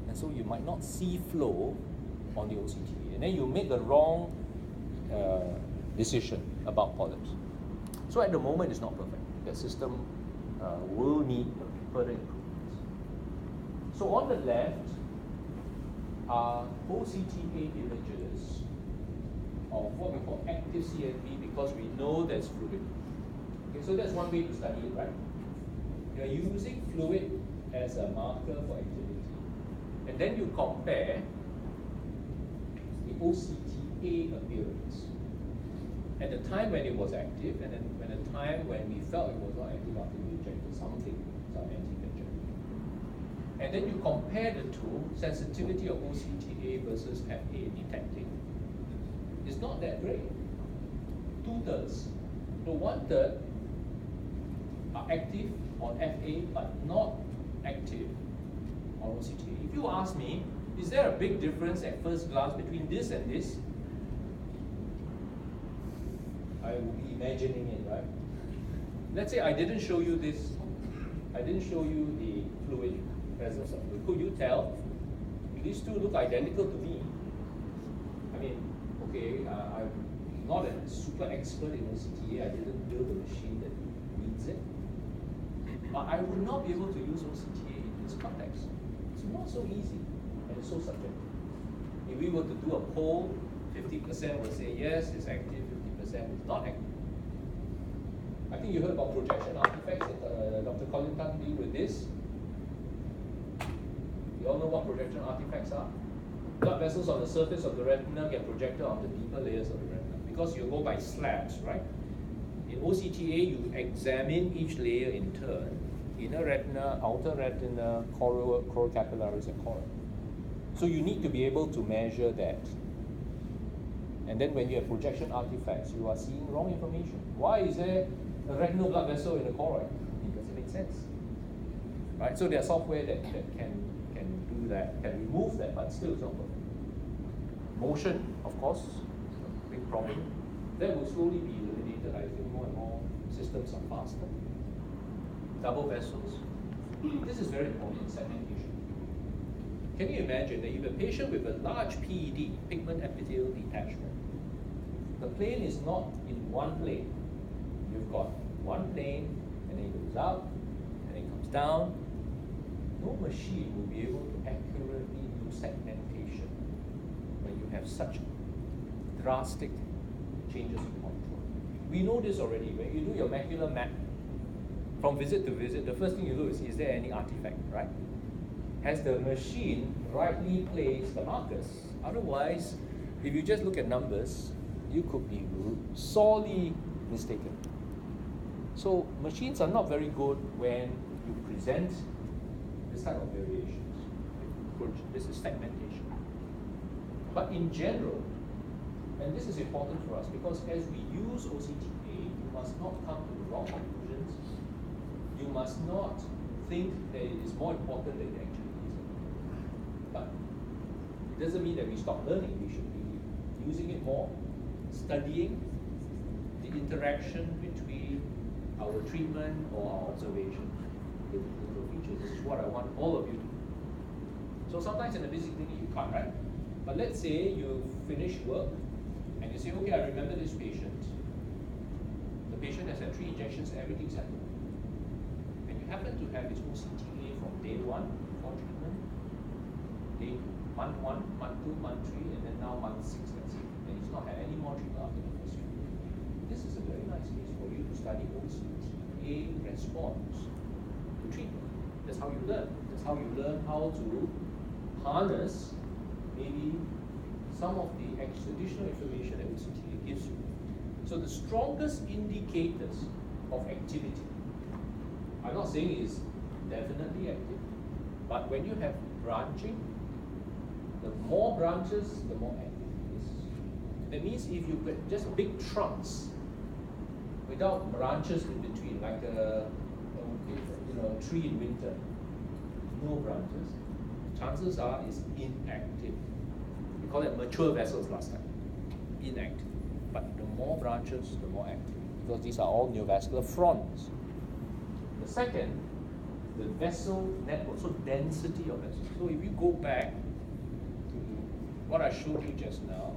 And so you might not see flow on the OCTA. And then you make the wrong decision about polyps. So at the moment, it's not perfect. The system will need further improvements. So on the left are OCTA images of what we call active CNV because we know there's fluid. Okay, so that's one way to study it, right? You're using fluid as a marker for activity. And then you compare the OCTA appearance at the time when it was active and then when the time when we felt it was not active after we injected something, some anti-VEGF. And then you compare the two, sensitivity of OCTA versus FA detecting. It's not that great. 2/3. So 1/3 are active on FA but not active on OCTA. If you ask me, is there a big difference at first glance between this and this? I will be imagining it, right? Let's say I didn't show you this. I didn't show you the fluid presence of fluid. Could you tell? These two look identical to me. I mean, okay, I'm not a super expert in OCTA. I didn't build a machine that needs it. But I would not be able to use OCTA in this context. It's not so easy and it's so subjective. If we were to do a poll, 50% will say yes, it's active, 50% is not active. I think you heard about projection artifacts that Dr. Colin Tan deal with this. You all know what projection artifacts are? Blood vessels on the surface of the retina get projected on the deeper layers of the retina because you go by slabs, right? In OCTA, you examine each layer in turn, inner retina, outer retina, choroid capillaries, and choroid. So you need to be able to measure that. And then when you have projection artifacts, you are seeing wrong information. Why is there a retinal blood vessel in the choroid? It doesn't make sense. Right? So there are software that can do that, can remove that, but still it's not perfect. Motion, of course, a big problem. That will slowly be eliminated. I think more and more systems are faster. Double vessels. This is very important in segmentation. Can you imagine that you have a patient with a large PED, pigment epithelial detachment? The plane is not in one plane. You've got one plane, and then it goes up, and it comes down. No machine will be able to accurately do segmentation when you have such drastic changes in control. We know this already. When you do your macular map, from visit to visit, the first thing you look is there any artifact, right? Has the machine rightly placed the markers? Otherwise, if you just look at numbers, you could be sorely mistaken. So machines are not very good when you present this type of variations. This is segmentation. But in general, and this is important for us because as we use OCTA, you must not come to the wrong conclusions. You must not think that it is more important than it actually is. But it doesn't mean that we stop learning. We should be using it more, studying the interaction between our treatment or our observation with the features. This is what I want all of you to do. So sometimes in a busy clinic you can't, right? But let's say you finish work and you say, okay, I remember this patient. The patient has had 3 injections, everything's happened. And you happen to have his OCTA from day 1 before treatment, month 1, month 2, month 3, and then now month 6, let's say. And he's not had any more treatment after the first treatment. This is a very nice case for you to study OCTA response to treatment. That's how you learn. That's how you learn how to harness maybe some of the additional information that OCTA gives you. So the strongest indicators of activity, I'm not saying it's definitely active, but when you have branching, the more branches, the more active it is. That means if you get just big trunks without branches in between, like a tree in winter, no branches, chances are it's inactive. We call it mature vessels last time, inactive. But the more branches, the more active, because these are all neovascular fronts. The second, the vessel network, so density of vessels. So if you go back to what I showed you just now,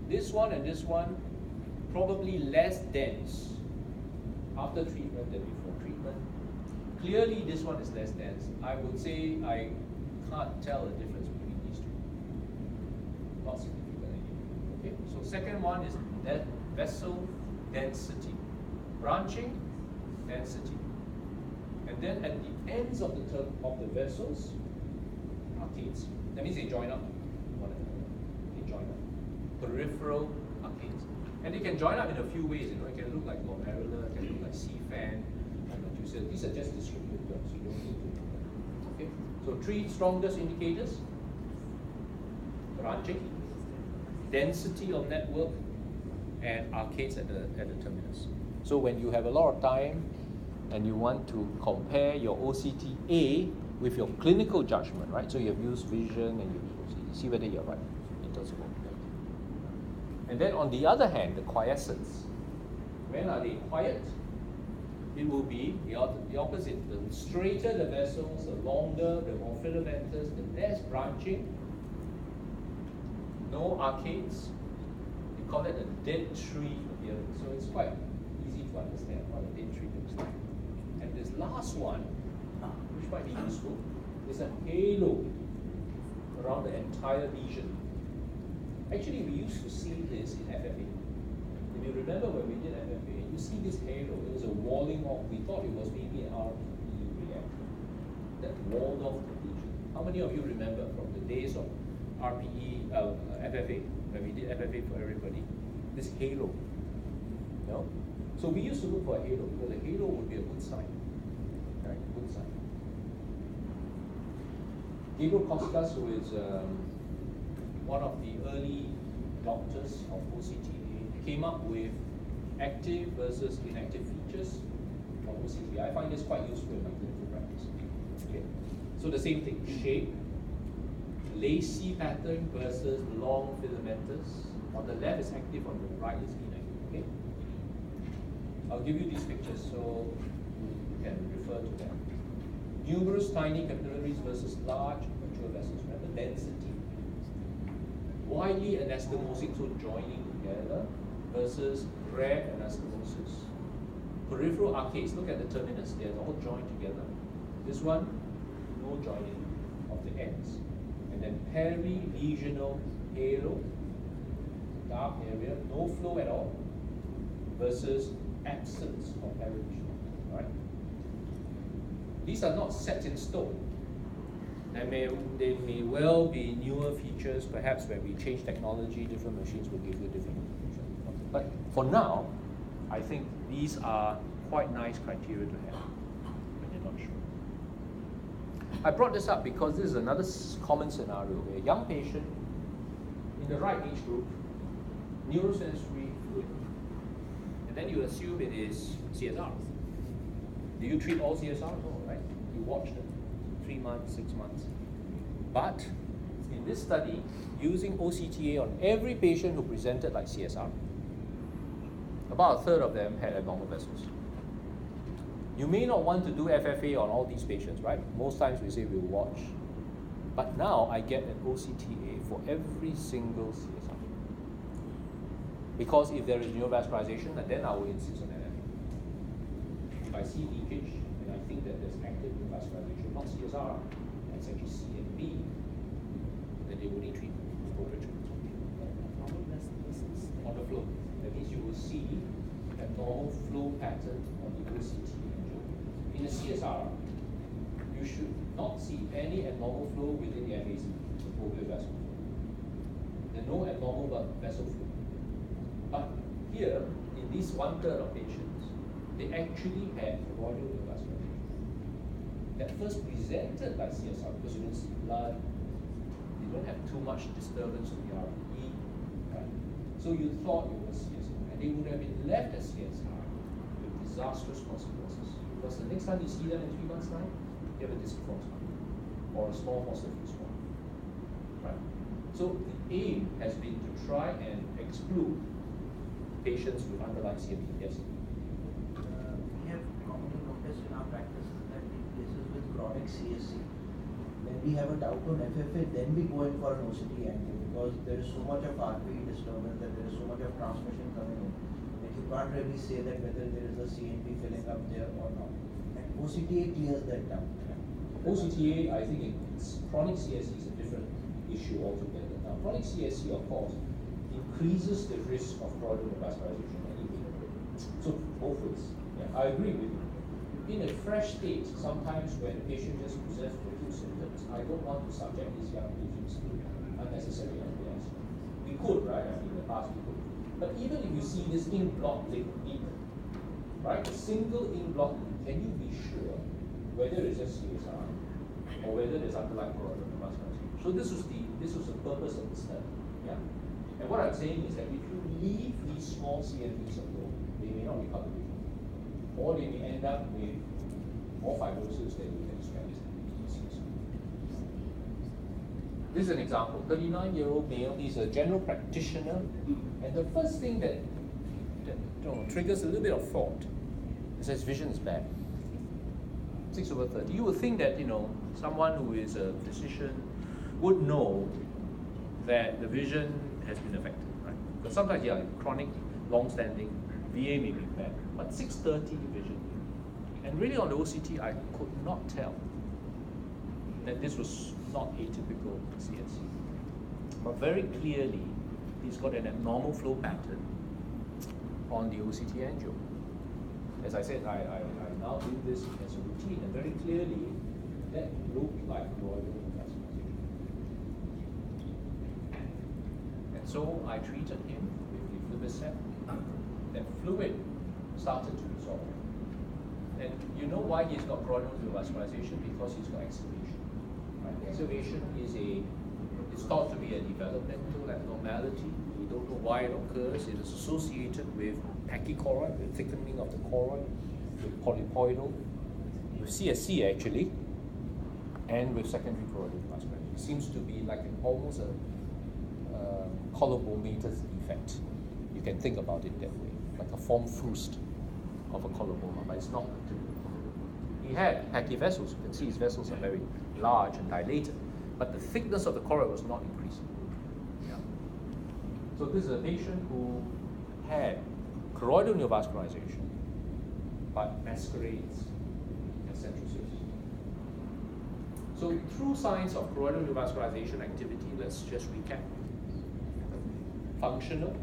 this one and this one probably less dense after treatment than before treatment. Clearly this one is less dense. I would say I can't tell the difference between these two. Not significantly. Okay, so second one is that vessel density. Branching, density. And then at the ends of the vessels, arcades. That means they join up one another. They join up. Peripheral arcades. And they can join up in a few ways. It can look like glomerular, it can look like CFAN, and these are just distributed terms, so you don't need to know them. Okay? So 3 strongest indicators: branching, density of network, and arcades at the terminus. So when you have a lot of time and you want to compare your OCTA with your clinical judgment, right? So you have used vision and you see whether you're right in terms of objective. And then on the other hand, the quiescence. When are they quiet? It will be the opposite. The straighter the vessels, the longer, the more filamentous, the less branching, no arcades. We call it a dead tree appearance. So it's quite easy to understand what a dead tree looks like. And this last one, which might be useful, is a halo around the entire lesion. Actually, we used to see this in FFA. If you remember when we did FFA, you see this halo. It was a walling off. We thought it was maybe an RPE reaction that walled off the lesion. How many of you remember from the days of FFA, when we did FFA for everybody, this halo? No? So we used to look for a halo because a halo would be a good sign, right? Good sign. Gabriel Koskas, who is one of the early doctors of OCTA, came up with active versus inactive features of OCTA. I find this quite useful in my clinical practice. Okay, so the same thing: shape, lacy pattern versus long filamentous. On the left is active, on the right is inactive. Okay, I'll give you these pictures so you can refer to them. Numerous tiny capillaries versus large mature vessels. Remember density. Widely anastomosic, so joining together, versus rare anastomosis. Peripheral arcades, look at the terminus, they're all joined together. This one, no joining of the ends. And then peri-lesional halo, dark area, no flow at all, versus absence of peri-lesional. Right? These are not set in stone. They may well be newer features. Perhaps when we change technology, different machines will give you different information. But for now, I think these are quite nice criteria to have when you're not sure. I brought this up because this is another common scenario where a young patient in the right age group, neurosensory fluid, and then you assume it is CSR. Do you treat all CSR? No, right? You watch them 3 months, 6 months. But in this study, using OCTA on every patient who presented like CSR, about a third of them had abnormal vessels. You may not want to do FFA on all these patients, right? Most times we say we'll watch. But now I get an OCTA for every single CSR. Because if there is neovascularization, then I will insist on NF. If I see leakage, and I think that there's active neovascularization, not CSR, that's actually C and B, then they will need treatment. On the flow. That means you will see a normal flow pattern on the OCT angel. In the CSR, you should not see any abnormal flow within the FAC, the foveal vessel flow. There's no abnormal vessel flow. But here, in this 1/3 of patients, they actually had choroidal neovascularization. That first presented by CSR because you don't see blood, you don't have too much disturbance of the RPE, right? So you thought it was CSR, and they would have been left as CSR with disastrous consequences. Because the next time you see them in 3 months' time, you have a disciform spine or a small fossa fusum, right? So the aim has been to try and exclude patients with underlying CMP. Yes. We have commonly noticed in our practice that in cases with chronic CSC, when we have a doubt on FFA, then we go in for an OCT angle because there is so much of RPE disturbance, that there is so much of transmission coming in, that you can't really say that whether there is a CNP filling up there or not. And OCTA clears that down. OCTA, I think it's chronic CSC is a different issue altogether. Now, chronic CSC, of course, increases the risk of choroidal neovascularization anyway. So both ways. Yeah, I agree with you. In a fresh state, sometimes when a patient just presents with acute symptoms, I don't want to subject these young patients to unnecessary MPS. We could, right? I mean, in the past we could. But even if you see this in-block leak, right? A single in-block leak, can you be sure whether it's just CSR or whether there's underlying choroidal neovascularization? So this was the purpose of the study. Yeah. And what I'm saying is that if you leave these small CNPs alone, they may not recover vision, or they may end up with more fibrosis than you can expect. This is an example. 39-year-old male. He's a general practitioner, and the first thing that triggers a little bit of thought is his vision is bad. 6/30. You would think that someone who is a physician would know that the vision has been affected, right? But sometimes, chronic, long-standing, VA may be bad, but 6/30 vision. And really on the OCT, I could not tell that this was not atypical CSC. But very clearly, he's got an abnormal flow pattern on the OCT angio. As I said, I now do this as a routine, and very clearly, that looked like choroidal neovascularization. So I treated him with aflibercept. That fluid started to resolve. And you know why he's got choroidal neovascularization? Because he's got exudation. Right? Exudation is thought to be a developmental abnormality. We don't know why it occurs. It is associated with pachychoroid, with thickening of the choroid, with polypoidal, with CSC actually, and with secondary choroidal neovascularization. It seems to be like almost a collobomatous defect. You can think about it that way, like a form fruste of a colloboma, but it's not. He had pachyvessels. You can see his vessels are very large and dilated, but the thickness of the choroid was not increasing. Yeah. So this is a patient who had choroidal neovascularization, but masquerades as central cyst. So through signs of choroidal neovascularization activity, let's just recap. Functional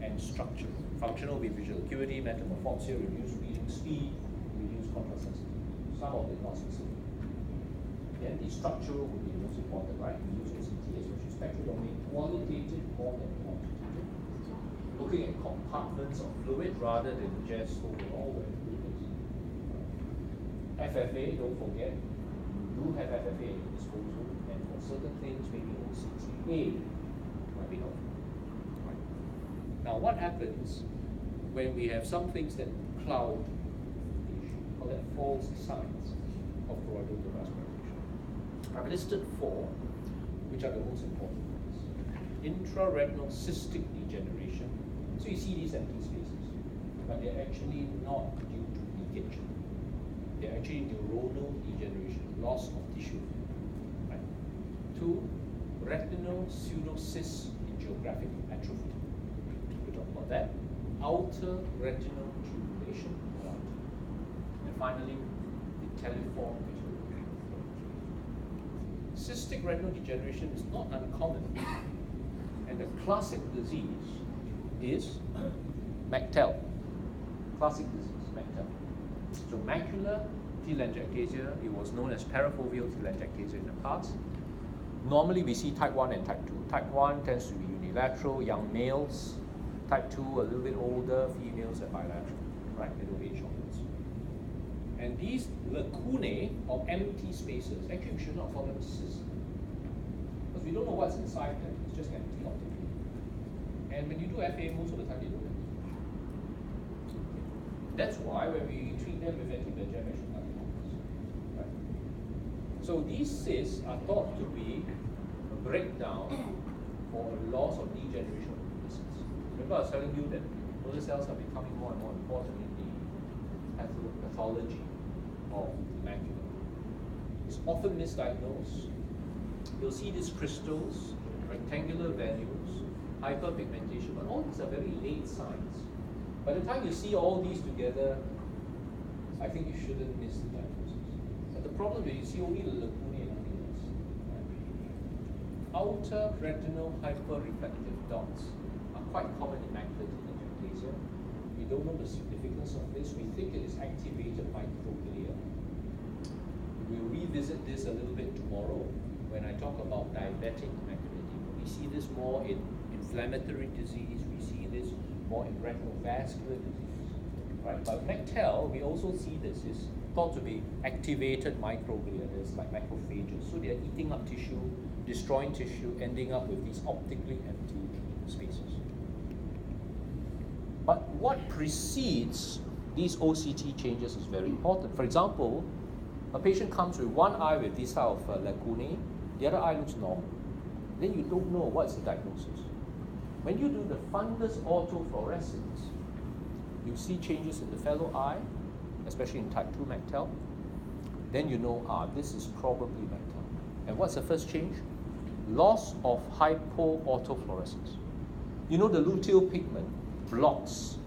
and structural. Functional will be visual acuity, metamorphosia, reduced reading speed, reduced contrast sensitivity. Some of it not specific. Then the structural will be the most important, right? We use OCT, especially spectral domain, qualitative more than quantitative. Looking at compartments of fluid rather than just overall where fluid is. FFA, don't forget, you do have FFA at your disposal, and for certain things, maybe OCTA might be helpful. Now, what happens when we have some things that cloud the issue, or that false signs of choroidal neovascularization? I've listed 4, which are the most important ones. Intraretinal cystic degeneration. So you see these empty spaces, but they're actually not due to leakage. They're actually neuronal degeneration, loss of tissue. Right? 2, retinal pseudocysts in geographic atrophy. About that, outer retinal tubulation, and finally, the teleform visual. Cystic retinal degeneration is not uncommon, and the classic disease is McTell. Classic disease, McTell. So macular telangiectasia, it was known as parafoveal telangiectasia in the past. Normally we see type 1 and type 2. Type 1 tends to be unilateral, young males. Type 2, a little bit older, females and bilateral, right, middle age onwards. And these lacunae, or empty spaces, actually we should not call them cysts, because we don't know what's inside them, it's just empty optically. And when you do FA, most of the time they don't. That's why when we treat them with anti-VEGF, actually nothing happens. Right? So these cysts are thought to be a breakdown or a loss or degeneration of the cells. Remember I was telling you that motor cells are becoming more and more important in the pathology of the macula. It's often misdiagnosed. You'll see these crystals, rectangular venules, hyperpigmentation, but all these are very late signs. By the time you see all these together, I think you shouldn't miss the diagnosis. But the problem is you see only the lacunae and nothing else. Right? Outer retinal hyperreflective dots are quite common in macular telangiectasia. We don't know the significance of this. We think it is activated microglia. We'll revisit this a little bit tomorrow when I talk about diabetic macular edema. We see this more in inflammatory disease. We see this more in retinal vascular disease. Right? But McTell, we also see this is thought to be activated microglia. There's like macrophages. So they're eating up tissue, destroying tissue, ending up with these optically empty spaces. But what precedes these OCT changes is very important. For example, a patient comes with one eye with this type of lacunae, the other eye looks normal. Then you don't know what's the diagnosis. When you do the fundus autofluorescence, you see changes in the fellow eye, especially in type 2 McTell. Then you know, this is probably McTell. And what's the first change? Loss of hypoautofluorescence. You know the luteal pigment blocks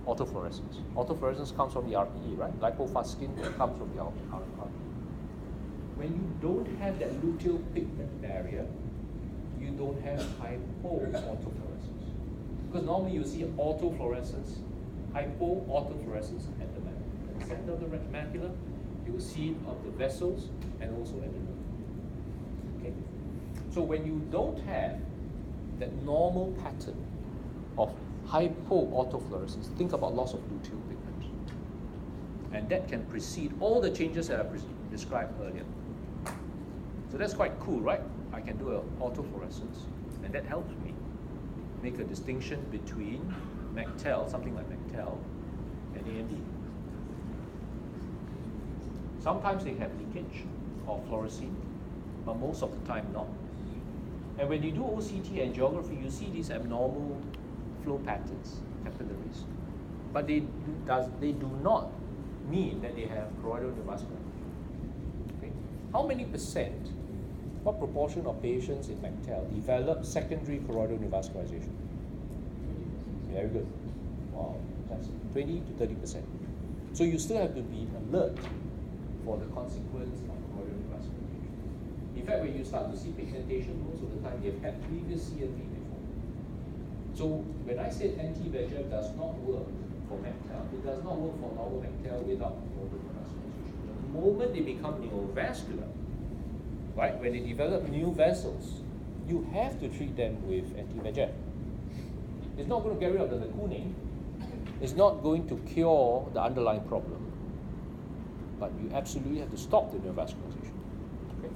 autofluorescence. Autofluorescence comes from the RPE, right? Lipofast skin comes from the RPE. When you don't have that luteal pigment barrier, you don't have hypoautofluorescence. Because normally you see autofluorescence, hypoautofluorescence at the macula. At the center of the macula, you will see it of the vessels and also at the nerve. Okay? So when you don't have that normal pattern of hypoautofluorescence, think about loss of luteal pigment. And that can precede all the changes that I described earlier. So that's quite cool, right? I can do an autofluorescence, and that helps me make a distinction between McTel, something like McTel, and AMD. Sometimes they have leakage or fluorescein, but most of the time not. And when you do OCT angiography, you see these abnormal flow patterns, capillaries, but they do not mean that they have choroidal neovascular. Okay? How many percent, what proportion of patients in McTel develop secondary choroidal neovascularization? Very good. Wow, that's 20 to 30%. So you still have to be alert for the consequence of choroidal neovascularization. In fact, when you start to see pigmentation, most of the time they've had previous CNV before. So when I said anti-VEGF does not work for McTel, it does not work for normal McTel without choroidal neovascularization. The moment they become neovascular, right, when they develop new vessels, you have to treat them with anti-VEGF. It's not going to get rid of the lacooning. It's not going to cure the underlying problem. But you absolutely have to stop the neovascularization. Okay?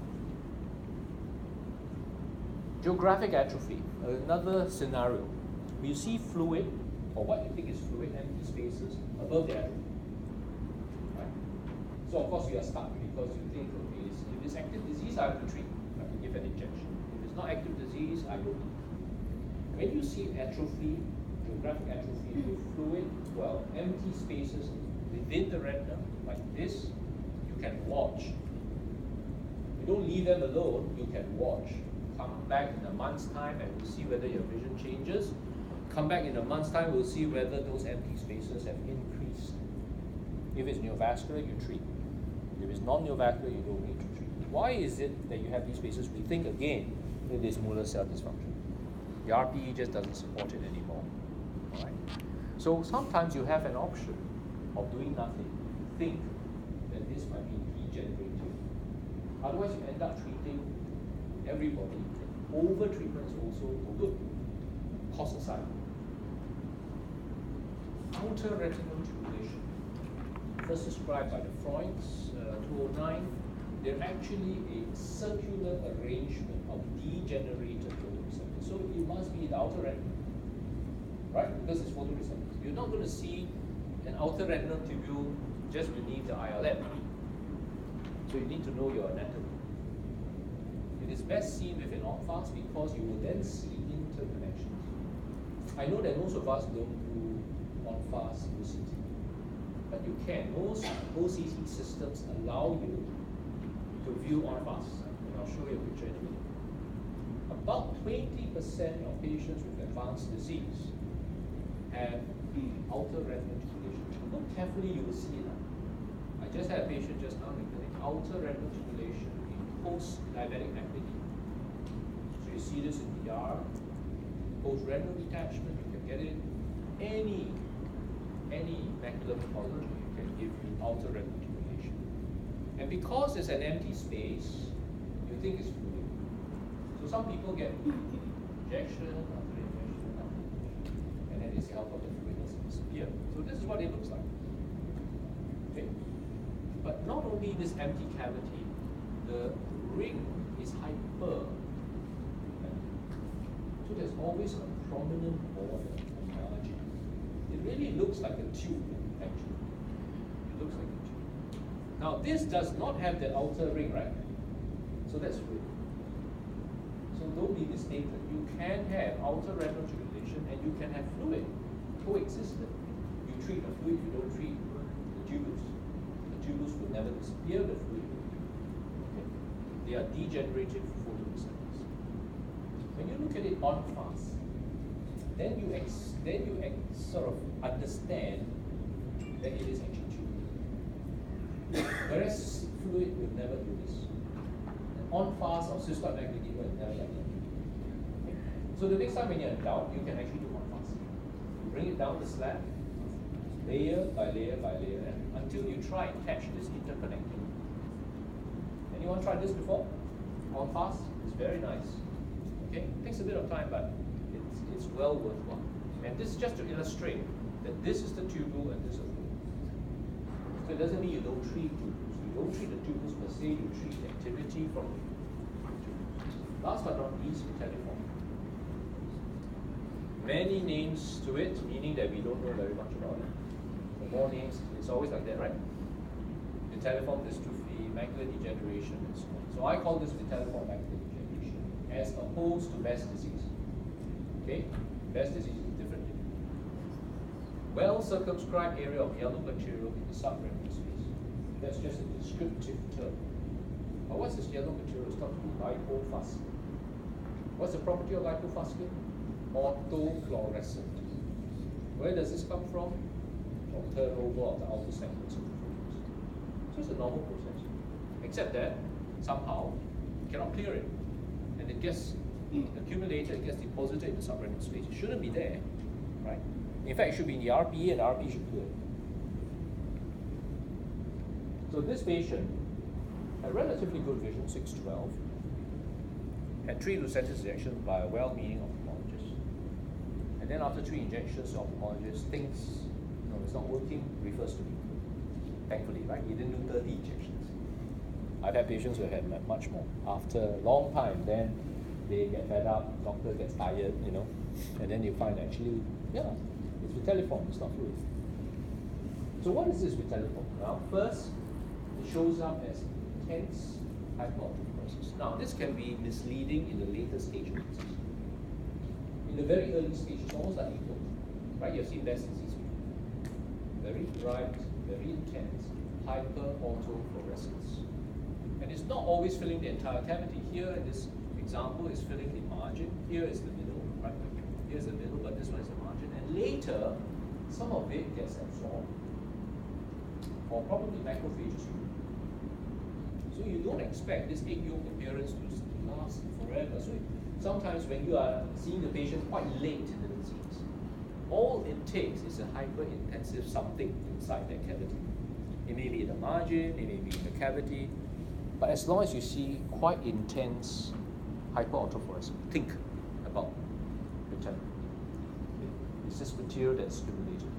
Geographic atrophy, another scenario. You see fluid, or what you think is fluid, empty spaces above the atrophy. Right? So of course you are stuck because you think, okay, if it's active disease, I have to treat. I have to give an injection. If it's not active disease, I don't need. When you see atrophy, geographic atrophy with fluid, well, empty spaces within the retina, like this, you can watch. You don't leave them alone, you can watch. Come back in a month's time and we'll see whether your vision changes. Come back in a month's time, we'll see whether those empty spaces have increased. If it's neovascular, you treat. If it's non-neovascular, you don't need to treat. Why is it that you have these spaces? We think again, it is Muller cell dysfunction. The RPE just doesn't support it anymore. All right? So sometimes you have an option of doing nothing. Think that this might be degenerative. Otherwise, you end up treating everybody. Over-treatment is also good. Cost aside. Outer retinal tubulation. First described by the Freuds, 2009. They're actually a circular arrangement of degenerated photoreceptors. So it must be the outer retina, right? Because it's photoreceptors. You're not going to see an outer retinal tubule just beneath the ILM. So you need to know your anatomy. It is best seen with an en-face because you will then see interconnections. I know that most of us don't do en-face OCT, but you can. Most OCT systems allow you to view en-face, and I'll show you a picture in a minute. About 20% of patients with advanced disease have outer retinal tubulation. Look carefully, you will see that. I just had a patient just now in the clinic, outer retinal tubulation in post-diabetic macular edema. So you see this in DR, post-retinal detachment, you can get it. Any macular pathology can give you outer retinal tubulation. And because it's an empty space, you think it's fluid. So some people get injection after injection, and then they say, how about the fluid doesn't disappear? So this is what it looks like. Okay? But not only this empty cavity, the ring is hyper. So there's always a prominent border on margin. It really looks like a tube, actually. It looks like a tube. Now this does not have the outer ring, right? So that's fluid. So don't be mistaken. You can have outer retinal tubulation and you can have fluid coexistent. You treat the fluid, you don't treat the tubules. The tubules will never disappear, the fluid will. Okay? They are degenerative photoreceptors. When you look at it en face, then you sort of understand that it is actually tubular. Whereas fluid will never do this. En face of cystoid macular edema will never like that. Okay? So the next time when you're in doubt, you can actually do en face. You bring it down the slab, layer by layer by layer, until you try and catch this interconnecting. Anyone tried this before? En face? It's very nice. Okay, takes a bit of time, but it's well worthwhile. And this is just to illustrate that this is the tubule and this is the fluid. So it doesn't mean you don't treat tubules. You don't treat the tubules per se, you treat the activity from the tubules. Last but not least, vitelliform. Many names to it, meaning that we don't know very much about it. The more names, it's always like that, right? Vitelliform dystrophy, macular degeneration, and so on. So I call this vitelliform macular degeneration, as opposed to Best disease. Okay? Best disease is different. Well-circumscribed area of yellow material in the subretinal space. That's just a descriptive term. But what's this yellow material? It's called lipofuscin. What's the property of lipofuscin? Autofluorescent. Where does this come from? From turnover of the outer segments of the proteins. So it's a normal process. Except that somehow you cannot clear it. And it gets accumulated, it gets deposited in the subretinal space. It shouldn't be there, right? In fact, it should be in the RPE and the RPE should clear it. So this patient had relatively good vision, 6/12, had 3 Lucentis injections by a well-meaning ophthalmologist. And then after 3 injections, the ophthalmologist thinks, it's not working, refers to me. Thankfully, right? He didn't do 30 injections. I've had patients who had much more. After a long time, then they get fed up, doctor gets tired, and then you find actually, it's vitelliform, it's not fluid. So what is this vitelliform? Now, first, it shows up as intense hyperautophluorescence. Now, this can be misleading in the later stage of disease. In the very early stage, it's almost like equal, right? You've seen Best disease. Very bright, very intense, hyperautofluorescence. And it's not always filling the entire cavity. Here in this example is filling the margin. Here is the middle, right? Here's the middle, but this one is the margin. And later, some of it gets absorbed, or probably macrophages. So you don't expect this egg yolk appearance to last forever. So sometimes when you are seeing the patient quite late in the disease, all it takes is a hyper-intensive something inside that cavity. It may be in the margin, it may be in the cavity, but as long as you see quite intense hyperautofluorescence, think about vitelliform. It's this material that's stimulated.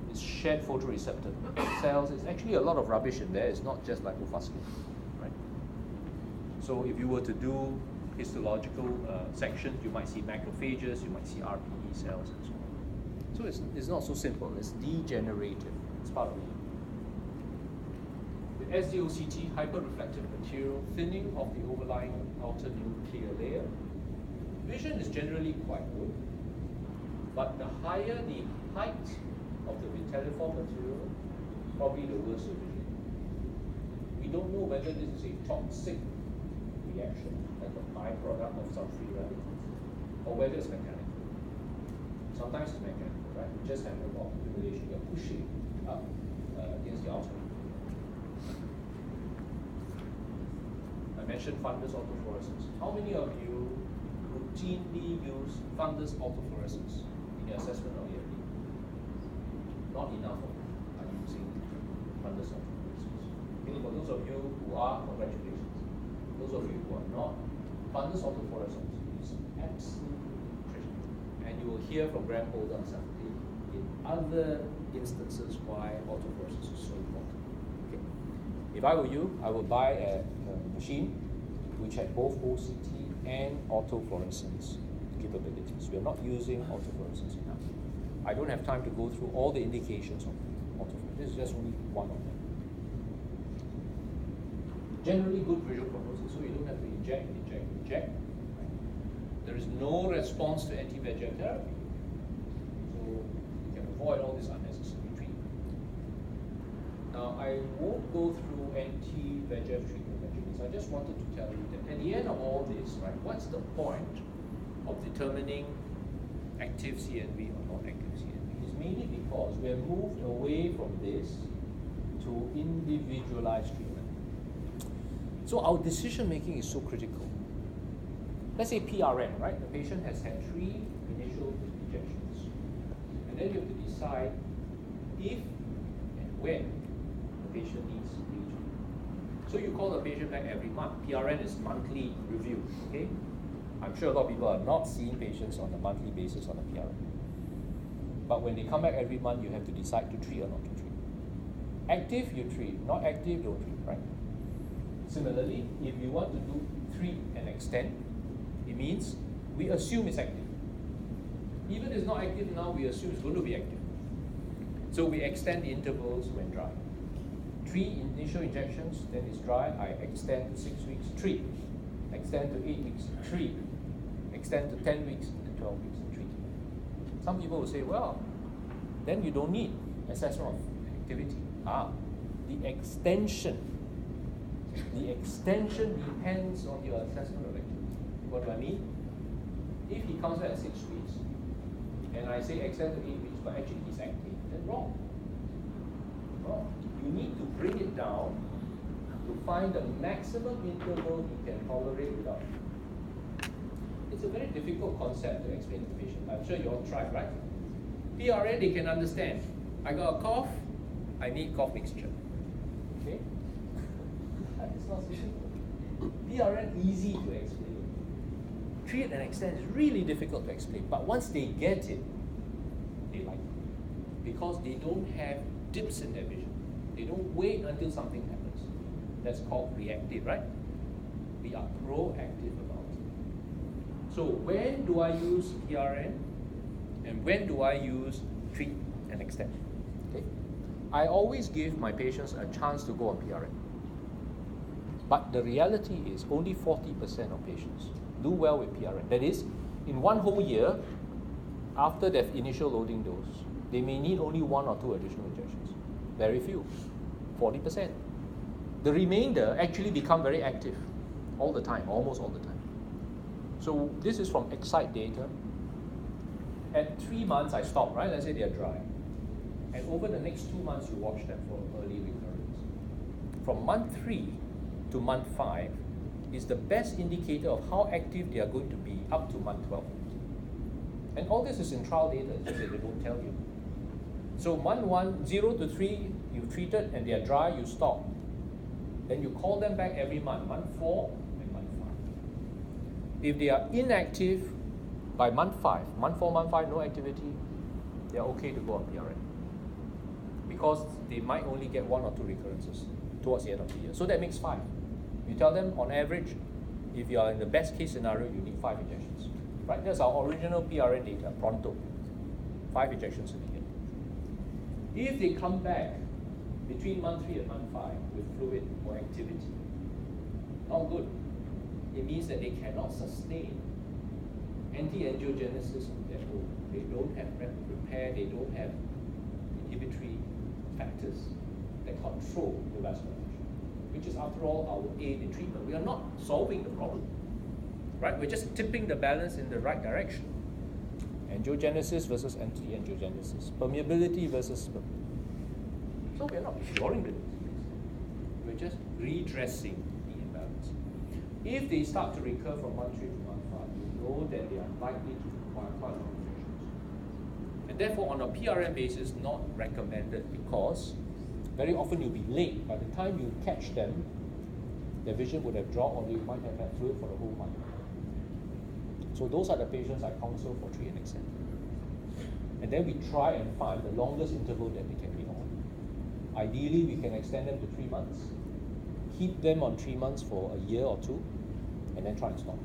It's shared photoreceptor cells. It's actually a lot of rubbish in there. It's not just lipofuscin, right? So if you were to do histological sections, you might see macrophages, you might see RPE cells, and so on. So it's not so simple. It's degenerative. It's part of it. The SDOCT, hyperreflective material, thinning of the overlying outer nuclear layer. Vision is generally quite good, but the higher the height of the vitelliform material, probably the worse the vision. We don't know whether this is a toxic reaction, like a byproduct of some free radicals, or whether it's mechanical. Sometimes it's mechanical, right? You just have a lot of accumulation, you're pushing up against the outer. I mentioned fundus autofluorescence. How many of you routinely use fundus autofluorescence in your assessment of AMD? Not enough of you are using fundus autofluorescence. Okay, for those of you who are, congratulations. Those of you who are not, fundus autofluorescence is absolutely critical. And you will hear from Graham Holder on Saturday in other instances why autofluorescence is so important. Okay. If I were you, I would buy a machine which had both OCT and autofluorescence capabilities. We are not using autofluorescence enough. I don't have time to go through all the indications of autofluorescence. This is just only one of them. Generally good visual prognosis, so you don't have to inject. Right? There is no response to anti-VEGF therapy. So you can avoid all this unnecessary treatment. Now, I won't go through anti-VEGF treatment regimens. I just wanted to tell you that at the end of all this, right, what's the point of determining active CNV or non-active CNV? It's mainly because we have moved away from this to individualized treatment. So our decision making is so critical. Let's say PRN, right? The patient has had 3 initial injections. And then you have to decide if and when the patient needs retreatment. So you call the patient back every month. PRN is monthly review, okay? I'm sure a lot of people are not seeing patients on a monthly basis on a PRN. But when they come back every month, you have to decide to treat or not to treat. Active, you treat. Not active, don't treat, right? Similarly, if you want to do treat and extend, it means we assume it's active. Even if it's not active now, we assume it's going to be active. So we extend the intervals when dry. 3 initial injections, then it's dry, I extend to 6 weeks, treat. Extend to 8 weeks, treat. Extend to 10 weeks, to 12 weeks, treat. Some people will say, well, then you don't need assessment of activity. The extension depends on your assessment of activity. What do I mean? If he comes back at 6 weeks, and I say extend to 8 weeks, but actually he's active, then wrong. You need to bring it down to find the maximum interval he can tolerate without. It's a very difficult concept to explain to the patient. I'm sure you all tried, right? PRN, they can understand. I got a cough, I need cough mixture. Okay? It's not so simple. PRN, easy to explain. Treat and extend is really difficult to explain. But once they get it, they like it. Because they don't have dips in their vision. They don't wait until something happens. That's called reactive, right? We are proactive about it. So when do I use PRN? And when do I use treat and extend? Okay. I always give my patients a chance to go on PRN. But the reality is only 40% of patients do well with PRN. That is, in one whole year, after their initial loading dose, they may need only 1 or 2 additional injections. Very few, 40%. The remainder actually become very active all the time, almost all the time. So this is from Excite data. At 3 months, I stop, right? Let's say they're dry. And over the next 2 months, you watch them for early recurrence. From month 3 to month 5 is the best indicator of how active they are going to be up to month 12. And all this is in trial data, it's just that they don't tell you. So month 1, 0 to 3, you've treated and they are dry, you stop. Then you call them back every month, month 4 and month 5. If they are inactive by month 5, month 4, month 5, no activity, they are okay to go on PRN. Because they might only get 1 or 2 recurrences towards the end of the year. So that makes 5. You tell them on average, if you are in the best case scenario, you need 5 injections. Right? That's our original PRN data, pronto. 5 injections a year. If they come back between month 3 and month 5 with fluid or activity, not good. It means that they cannot sustain anti-angiogenesis of their own. They don't have repair, they don't have inhibitory factors that control the vascularization, which is after all our aim in treatment. We are not solving the problem, right? We're just tipping the balance in the right direction. Angiogenesis versus anti-angiogenesis, permeability versus so we're not curing the disease. We're just redressing the imbalance. If they start to recur from month 3 to month 5, you know that they are likely to require quite a lot of injections. And therefore, on a PRN basis, not recommended because very often you'll be late. By the time you catch them, their vision would have dropped or they might have had fluid for the whole month. So those are the patients I counsel for treat and extend. And then we try and find the longest interval that they can be on. Ideally, we can extend them to 3 months, keep them on 3 months for a year or 2, and then try and stop.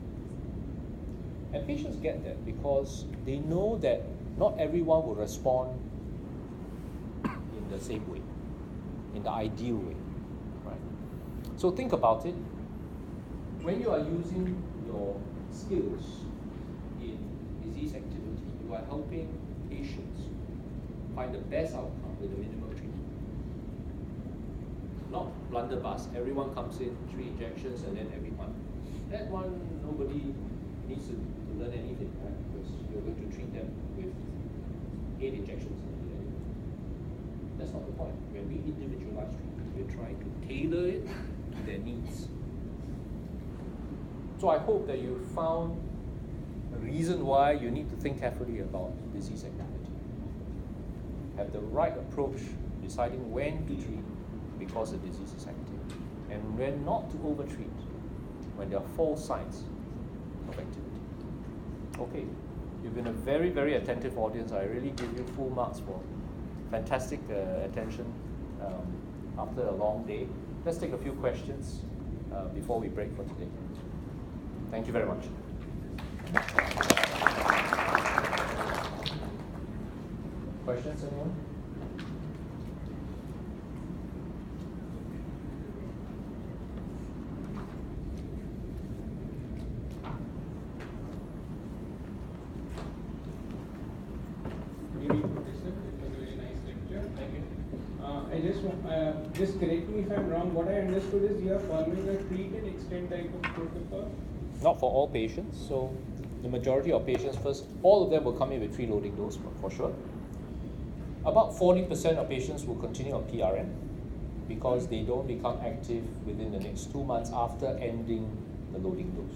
And patients get that because they know that not everyone will respond in the same way, in the ideal way, right? So think about it. When you are using your skills in disease activity, you are helping patients find the best outcome with the minimal treatment. Not blunderbuss, everyone comes in, 3 injections and then every month. That one, nobody needs to learn anything, right? Because you're going to treat them with 8 injections a year. That's not the point. When we individualize treatment, we're trying to tailor it to their needs. So I hope that you found a reason why you need to think carefully about disease activity. Have the right approach, deciding when to treat because the disease is active, and when not to overtreat when there are false signs of activity. Okay, You've been a very, very attentive audience. I really give you full marks for fantastic attention after a long day. Let's take a few questions before we break for today. Thank you very much. Questions, anyone? Just correct me if I'm wrong. What I understood is you are following a treat and extend type of protocol. Not for all patients. So the majority of patients, first, all of them will come in with 3 loading dose for sure. About 40% of patients will continue on PRN because they don't become active within the next 2 months after ending the loading dose.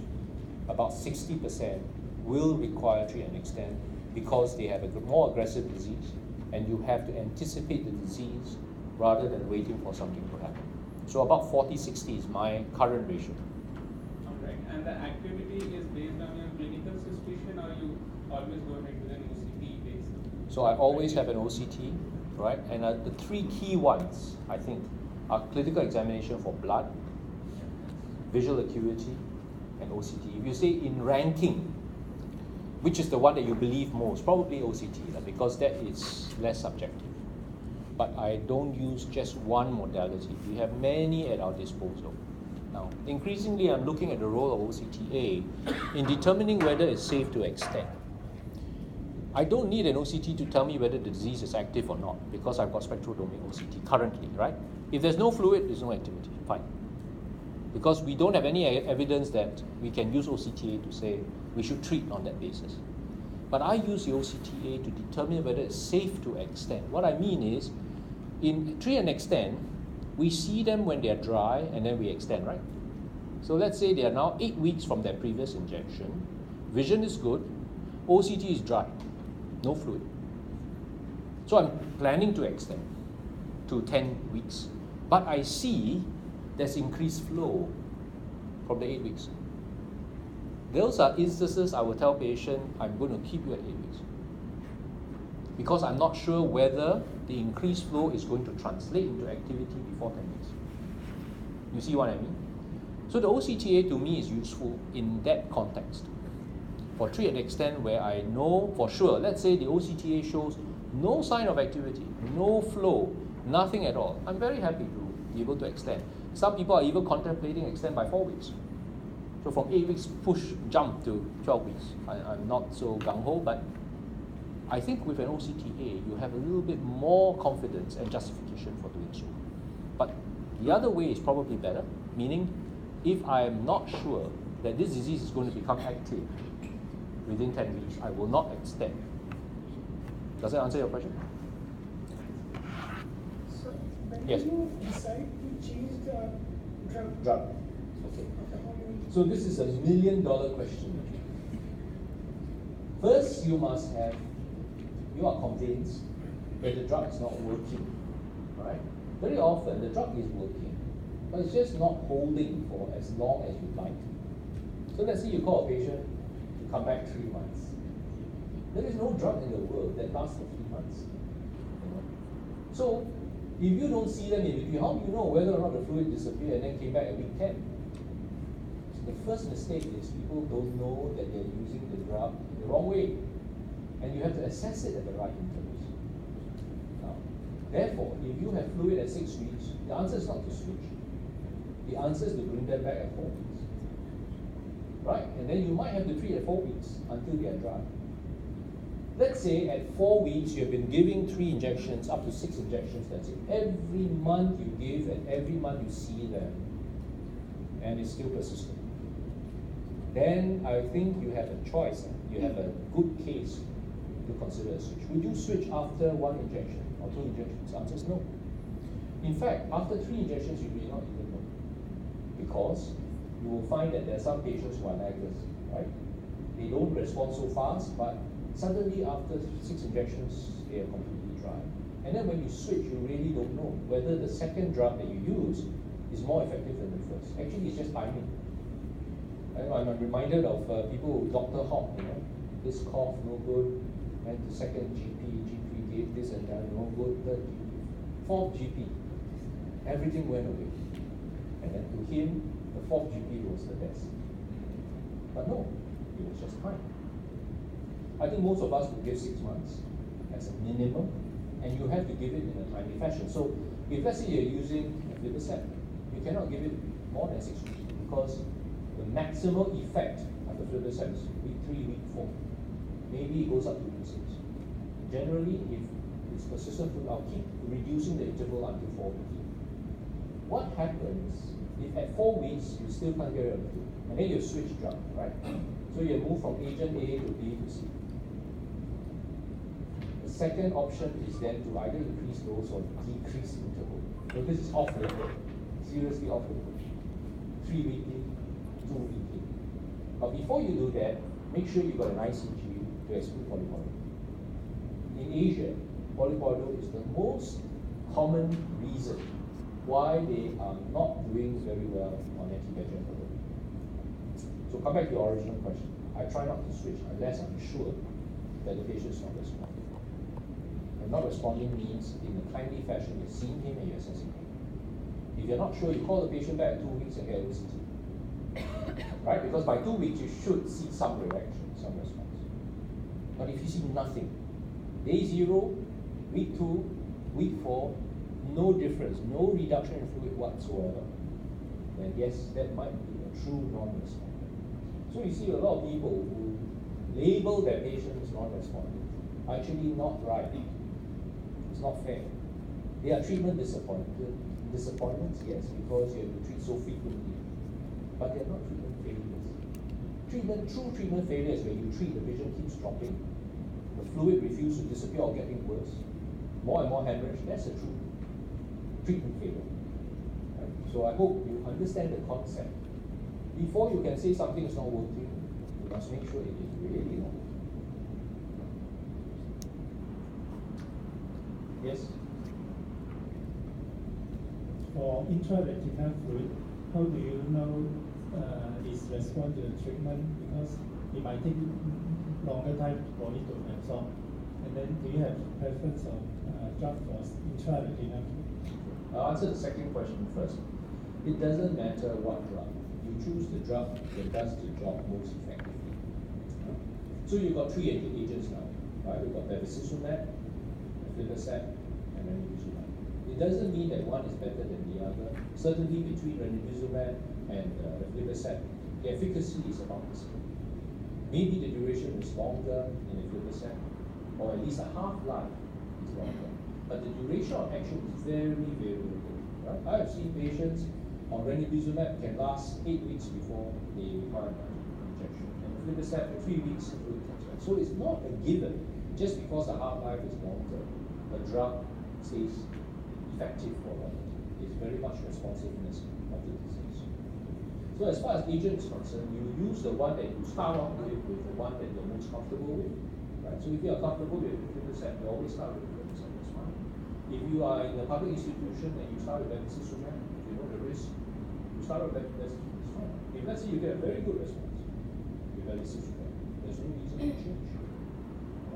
About 60% will require treat and extend because they have a more aggressive disease, and you have to anticipate the disease rather than waiting for something to happen. So about 40-60 is my current ratio. Alright, and the activity is based on your clinical suspicion, or you always go ahead with an OCT based? So I always have an OCT, right? And the 3 key ones, I think, are clinical examination for blood, visual acuity, and OCT. If you say in ranking, which is the one that you believe most? Probably OCT, because that is less subjective. But I don't use just one modality. We have many at our disposal. Now, increasingly, I'm looking at the role of OCTA in determining whether it's safe to extend. I don't need an OCT to tell me whether the disease is active or not, because I've got spectral domain OCT currently, right? If there's no fluid, there's no activity, fine. Because we don't have any evidence that we can use OCTA to say we should treat on that basis. But I use the OCTA to determine whether it's safe to extend. What I mean is, in treat and extend, we see them when they're dry and then we extend, right? So let's say they are now 8 weeks from their previous injection. Vision is good. OCT is dry, no fluid. So I'm planning to extend to 10 weeks. But I see there's increased flow from the 8 weeks. Those are instances I will tell patient, I'm going to keep you at 8 weeks. Because I'm not sure whether the increased flow is going to translate into activity before 10 weeks. You see what I mean? So the OCTA to me is useful in that context. For treat and extend, where I know for sure, let's say the OCTA shows no sign of activity, no flow, nothing at all. I'm very happy to be able to extend. Some people are even contemplating extend by 4 weeks. So from 8 weeks, jump to 12 weeks. I'm not so gung-ho, but I think with an OCTA, you have a little bit more confidence and justification for doing so. But the other way is probably better, meaning if I am not sure that this disease is going to become active within 10 weeks, I will not extend. Does that answer your question? So when Yes. do you decide to change the drug? Drug. Okay. So this is $1 million question. First, you are convinced that the drug is not working, right? Very often, the drug is working, but it's just not holding for as long as you'd like. So let's say you call a patient to come back 3 months. There is no drug in the world that lasts for 3 months. You know? So if you don't see them in between, how do you know whether or not the fluid disappeared and then came back at week 10? So the first mistake is people don't know that they're using the drug the wrong way. And you have to assess it at the right intervals. Now, therefore, if you have fluid at 6 weeks, the answer is not to switch. The answer is to bring them back at 4 weeks. Right? And then you might have to treat at 4 weeks until they are dry. Let's say at 4 weeks you have been giving 3 injections, up to 6 injections, that's it. Every month you give and every month you see them, and it's still persistent. Then I think you have a choice. You have a good case to consider a switch. Would you switch after 1 injection or 2 injections? The answer is no. In fact, after 3 injections, you may not even know, because you will find that there are some patients who are laggards, right? They don't respond so fast, but suddenly after 6 injections, they are completely dry. And then when you switch, you really don't know whether the second drug that you use is more effective than the first. Actually, it's just timing. I'm reminded of people with Dr. Hawk, this cough, no good. And the second GP gave this and that, no good. Third GP, fourth GP, everything went away. And then to him, the fourth GP was the best. But no, it was just fine. I think most of us would give 6 months as a minimum, and you have to give it in a timely fashion. So if let's say you're using aflibercept, you cannot give it more than 6 weeks because the maximal effect of aflibercept is week 3, week 4. Maybe it goes up to week 6. Generally, if it's persistent, I'll keep reducing the interval until 4 weeks. What happens if at 4 weeks you still can't get rid of it, and then you switch drug, right? So you move from agent A to B to C. The second option is then to either increase dose or decrease interval. So this is off-label, seriously off-label. 3 weekly, 2 weekly. But before you do that, make sure you've got an ICG to exclude polypoidal. In Asia, polypoidal is the most common reason why they are not doing very well on anti-VEGF alone. So come back to your original question. I try not to switch unless I'm sure that the patient is not responding. And not responding means in a timely fashion you're seeing him and you're assessing him. If you're not sure, you call the patient back in 2 weeks and get a OCT. Right? Because by 2 weeks you should see some reaction, some response. But if you see nothing, day 0, week 2, week 4, no difference, no reduction in fluid whatsoever, then yes, that might be a true non-responder. So you see a lot of people who label their patients non-responding. Actually not right. It's not fair. They are treatment disappointments, yes, because you have to treat so frequently. But they're not treatment failures. True treatment failure is when you treat, the patient keeps dropping, the fluid refuses to disappear or getting worse, more and more hemorrhage. That's a true treatment failure. Right? So I hope you understand the concept. Before you can say something is not working, you must make sure it is really not working. Yes? For intraretinal fluid, how do you know its response to the treatment? Because it might take longer time for it to absorb. And then do you have preference of drug for intraretinal fluid? I'll answer the second question first. It doesn't matter what drug. You choose the drug that does the job most effectively. So you've got 3 agents now, right? You've got bevacizumab, aflibercept, and ranibizumab. It doesn't mean that one is better than the other. Certainly between ranibizumab and aflibercept, the efficacy is about the same. Maybe the duration is longer in aflibercept, or at least the half-life is longer. But the duration of action is very, very good. Right? I have seen patients on ranibizumab can last 8 weeks before they require an injection. And aflibercept for 3 weeks. So it's not a given. Just because the half-life is longer, the drug stays effective for longer. It's very much responsiveness of the disease. So as far as agent is concerned, you use the one that you start off with the one that you're most comfortable with. Right? So if you are comfortable with aflibercept, you always start with aflibercept. That's fine. If you are in a public institution and you start with bevacizumab, if you know the risk, you start with bevacizumab. It's fine. If let's say you get a very good response with bevacizumab, there's no reason to change.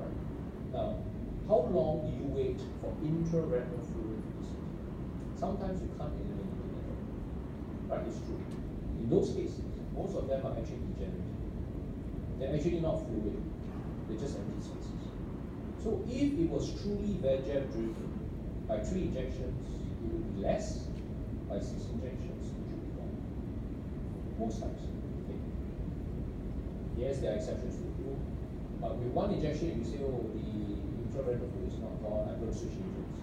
Right? Now, how long do you wait for intraretinal fluid to dissipate? Sometimes you can't eliminate it at all. Right? It's true. In those cases, most of them are actually degenerative. They're actually not fluid. They're just empty spaces. So if it was truly VEGF driven, by 3 injections, it would be less. By 6 injections, it would be more. Most times. Okay. Yes, there are exceptions to the rule. But with 1 injection, you say, oh, the intraretinal fluid is not gone, I'm going to switch agents.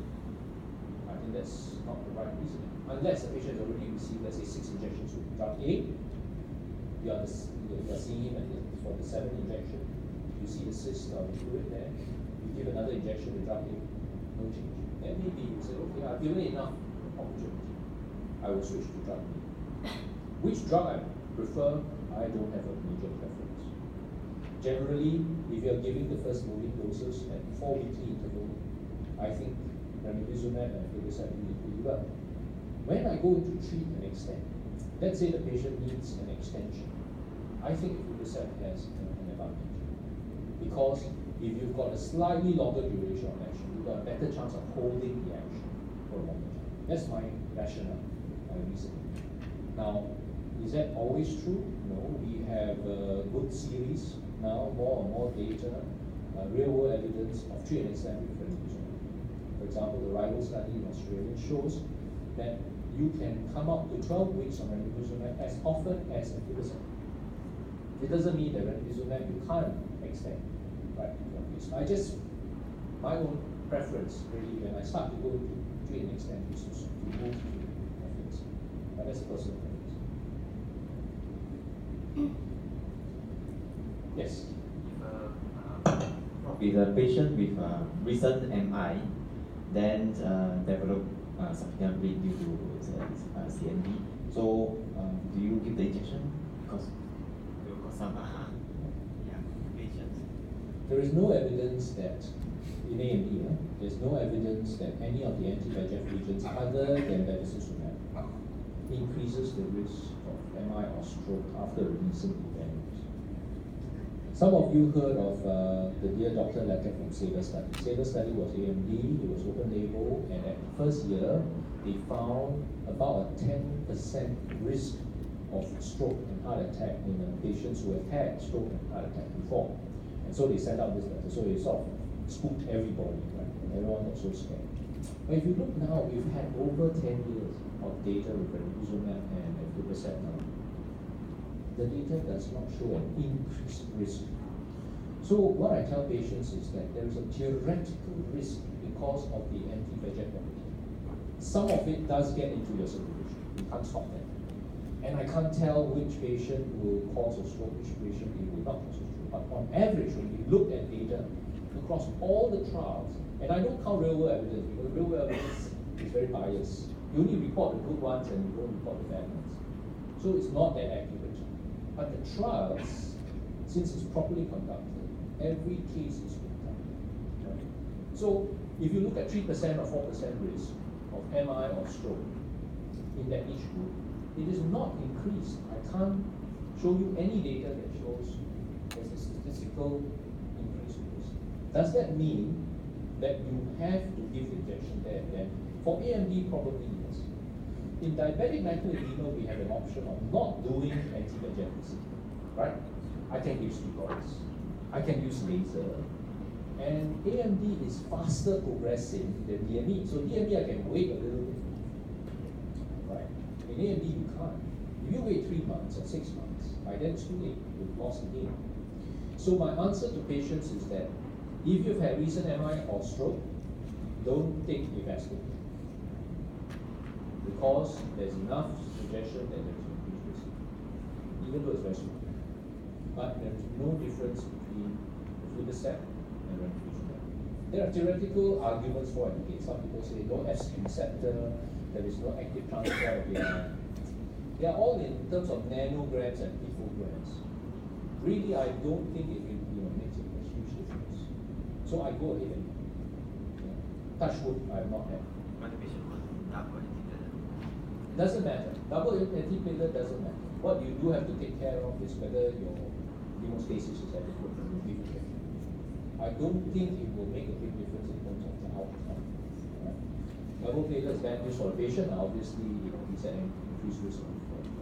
I think that's not the right reasoning. Unless the patient has already received, let's say, 6 injections with drug A, you are seeing him for the 7th injection, you see the cyst of the fluid there, you give another injection with drug A, no change. Then maybe you say, okay, I've given it enough opportunity. I will switch to drug B. Which drug I prefer, I don't have a major preference. Generally, if you're giving the first loading doses at 4 weekly interval, I think ranibizumab and aflibercept will do pretty well. When I go into treat and extend, let's say the patient needs an extension, I think aflibercept has an advantage. Because if you've got a slightly longer duration of action, you've got a better chance of holding the action for a longer time. That's my rationale, my reasoning. Now, is that always true? No. We have a good series now, more and more data, real-world evidence of treat and extend with ranibizumab. For example, the rival study in Australia shows that you can come up to 12 weeks on ranibizumab as often as aflibercept. It doesn't mean that ranibizumab you can't extend, right? My own preference really when I start to go to treat and extend is to move to aflibercept. But that's a personal preference. Yes. With a patient with recent MI, then develop subretinal bleed due to CNV. So, do you give the injection? Because there will cause some patients. There is no evidence that in AMD, there's no evidence that any of the anti-VEGF agents other than bevacizumab increases the risk of MI or stroke after a recent event. Some of you heard of the dear Dr. Leakage from SAVOR study. SAVOR study was AMD, it was open label, and at the first year, they found about a 10% risk of stroke and heart attack in patients who have had stroke and heart attack before. And so they sent out this letter, so it sort of spooked everybody, right? And everyone got so scared. But if you look now, we've had over 10 years of data with ranibizumab and aflibercept now. The data does not show an increased risk. So what I tell patients is that there is a theoretical risk because of the anti-VEGF therapy. Some of it does get into your circulation. You can't stop that. And I can't tell which patient will cause a stroke, which patient it will not cause a stroke. But on average, when we look at data across all the trials, and I don't count real-world evidence because real-world evidence is very biased. You only report the good ones and you don't report the bad ones. So it's not that accurate. But the trials, since it's properly conducted, every case is looked at. Right? So if you look at 3% or 4% risk of MI or stroke in that age group, it is not increased. I can't show you any data that shows there's a statistical increase in risk. Does that mean that you have to give injection there and then? For AMD, probably yes. In diabetic macular edema, we have an option of not doing anti-VEGF, right? I can use steroids, I can use laser, and AMD is faster progressing than DME. So DME, I can wait a little bit, right? In AMD, you can't. If you wait 3 months or 6 months, by then it's too late. You've lost the game. So my answer to patients is that if you've had recent MI or stroke, don't take Avastin. Because there's enough suggestion that there's increased risk, even though it's very small. But there is no difference between aflibercept and ranibizumab. There are theoretical arguments for and against. Some people say no Fc receptor, there is no active transfer of the eye. They are all in terms of nanograms and picograms. Really, I don't think it makes a huge difference. So I go ahead and touch wood, I have not had. But the patient was double antiplatelet. Doesn't matter. Double antiplatelet doesn't matter. What you do have to take care of is whether your hemostasis is adequate and you give it. I don't think it will make a big difference in terms of the outcome. Right? Double platelet is bad news for a patient. Obviously, it's an increased risk of progression.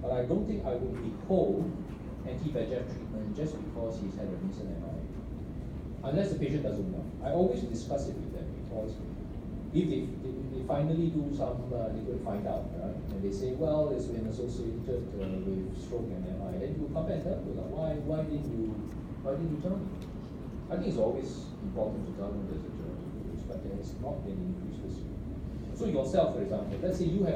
But I don't think I would withhold anti-VEGF treatment just because he's had a recent MI. Unless the patient doesn't know. I always discuss it with them because if they finally do some, they could find out, right? And they say, well, it's been associated with stroke and MI. Then you come back and tell them, why didn't you tell me? I think it's always important to tell them there's a theoretical risk, but there has not been increased risk. So yourself, for example, let's say you have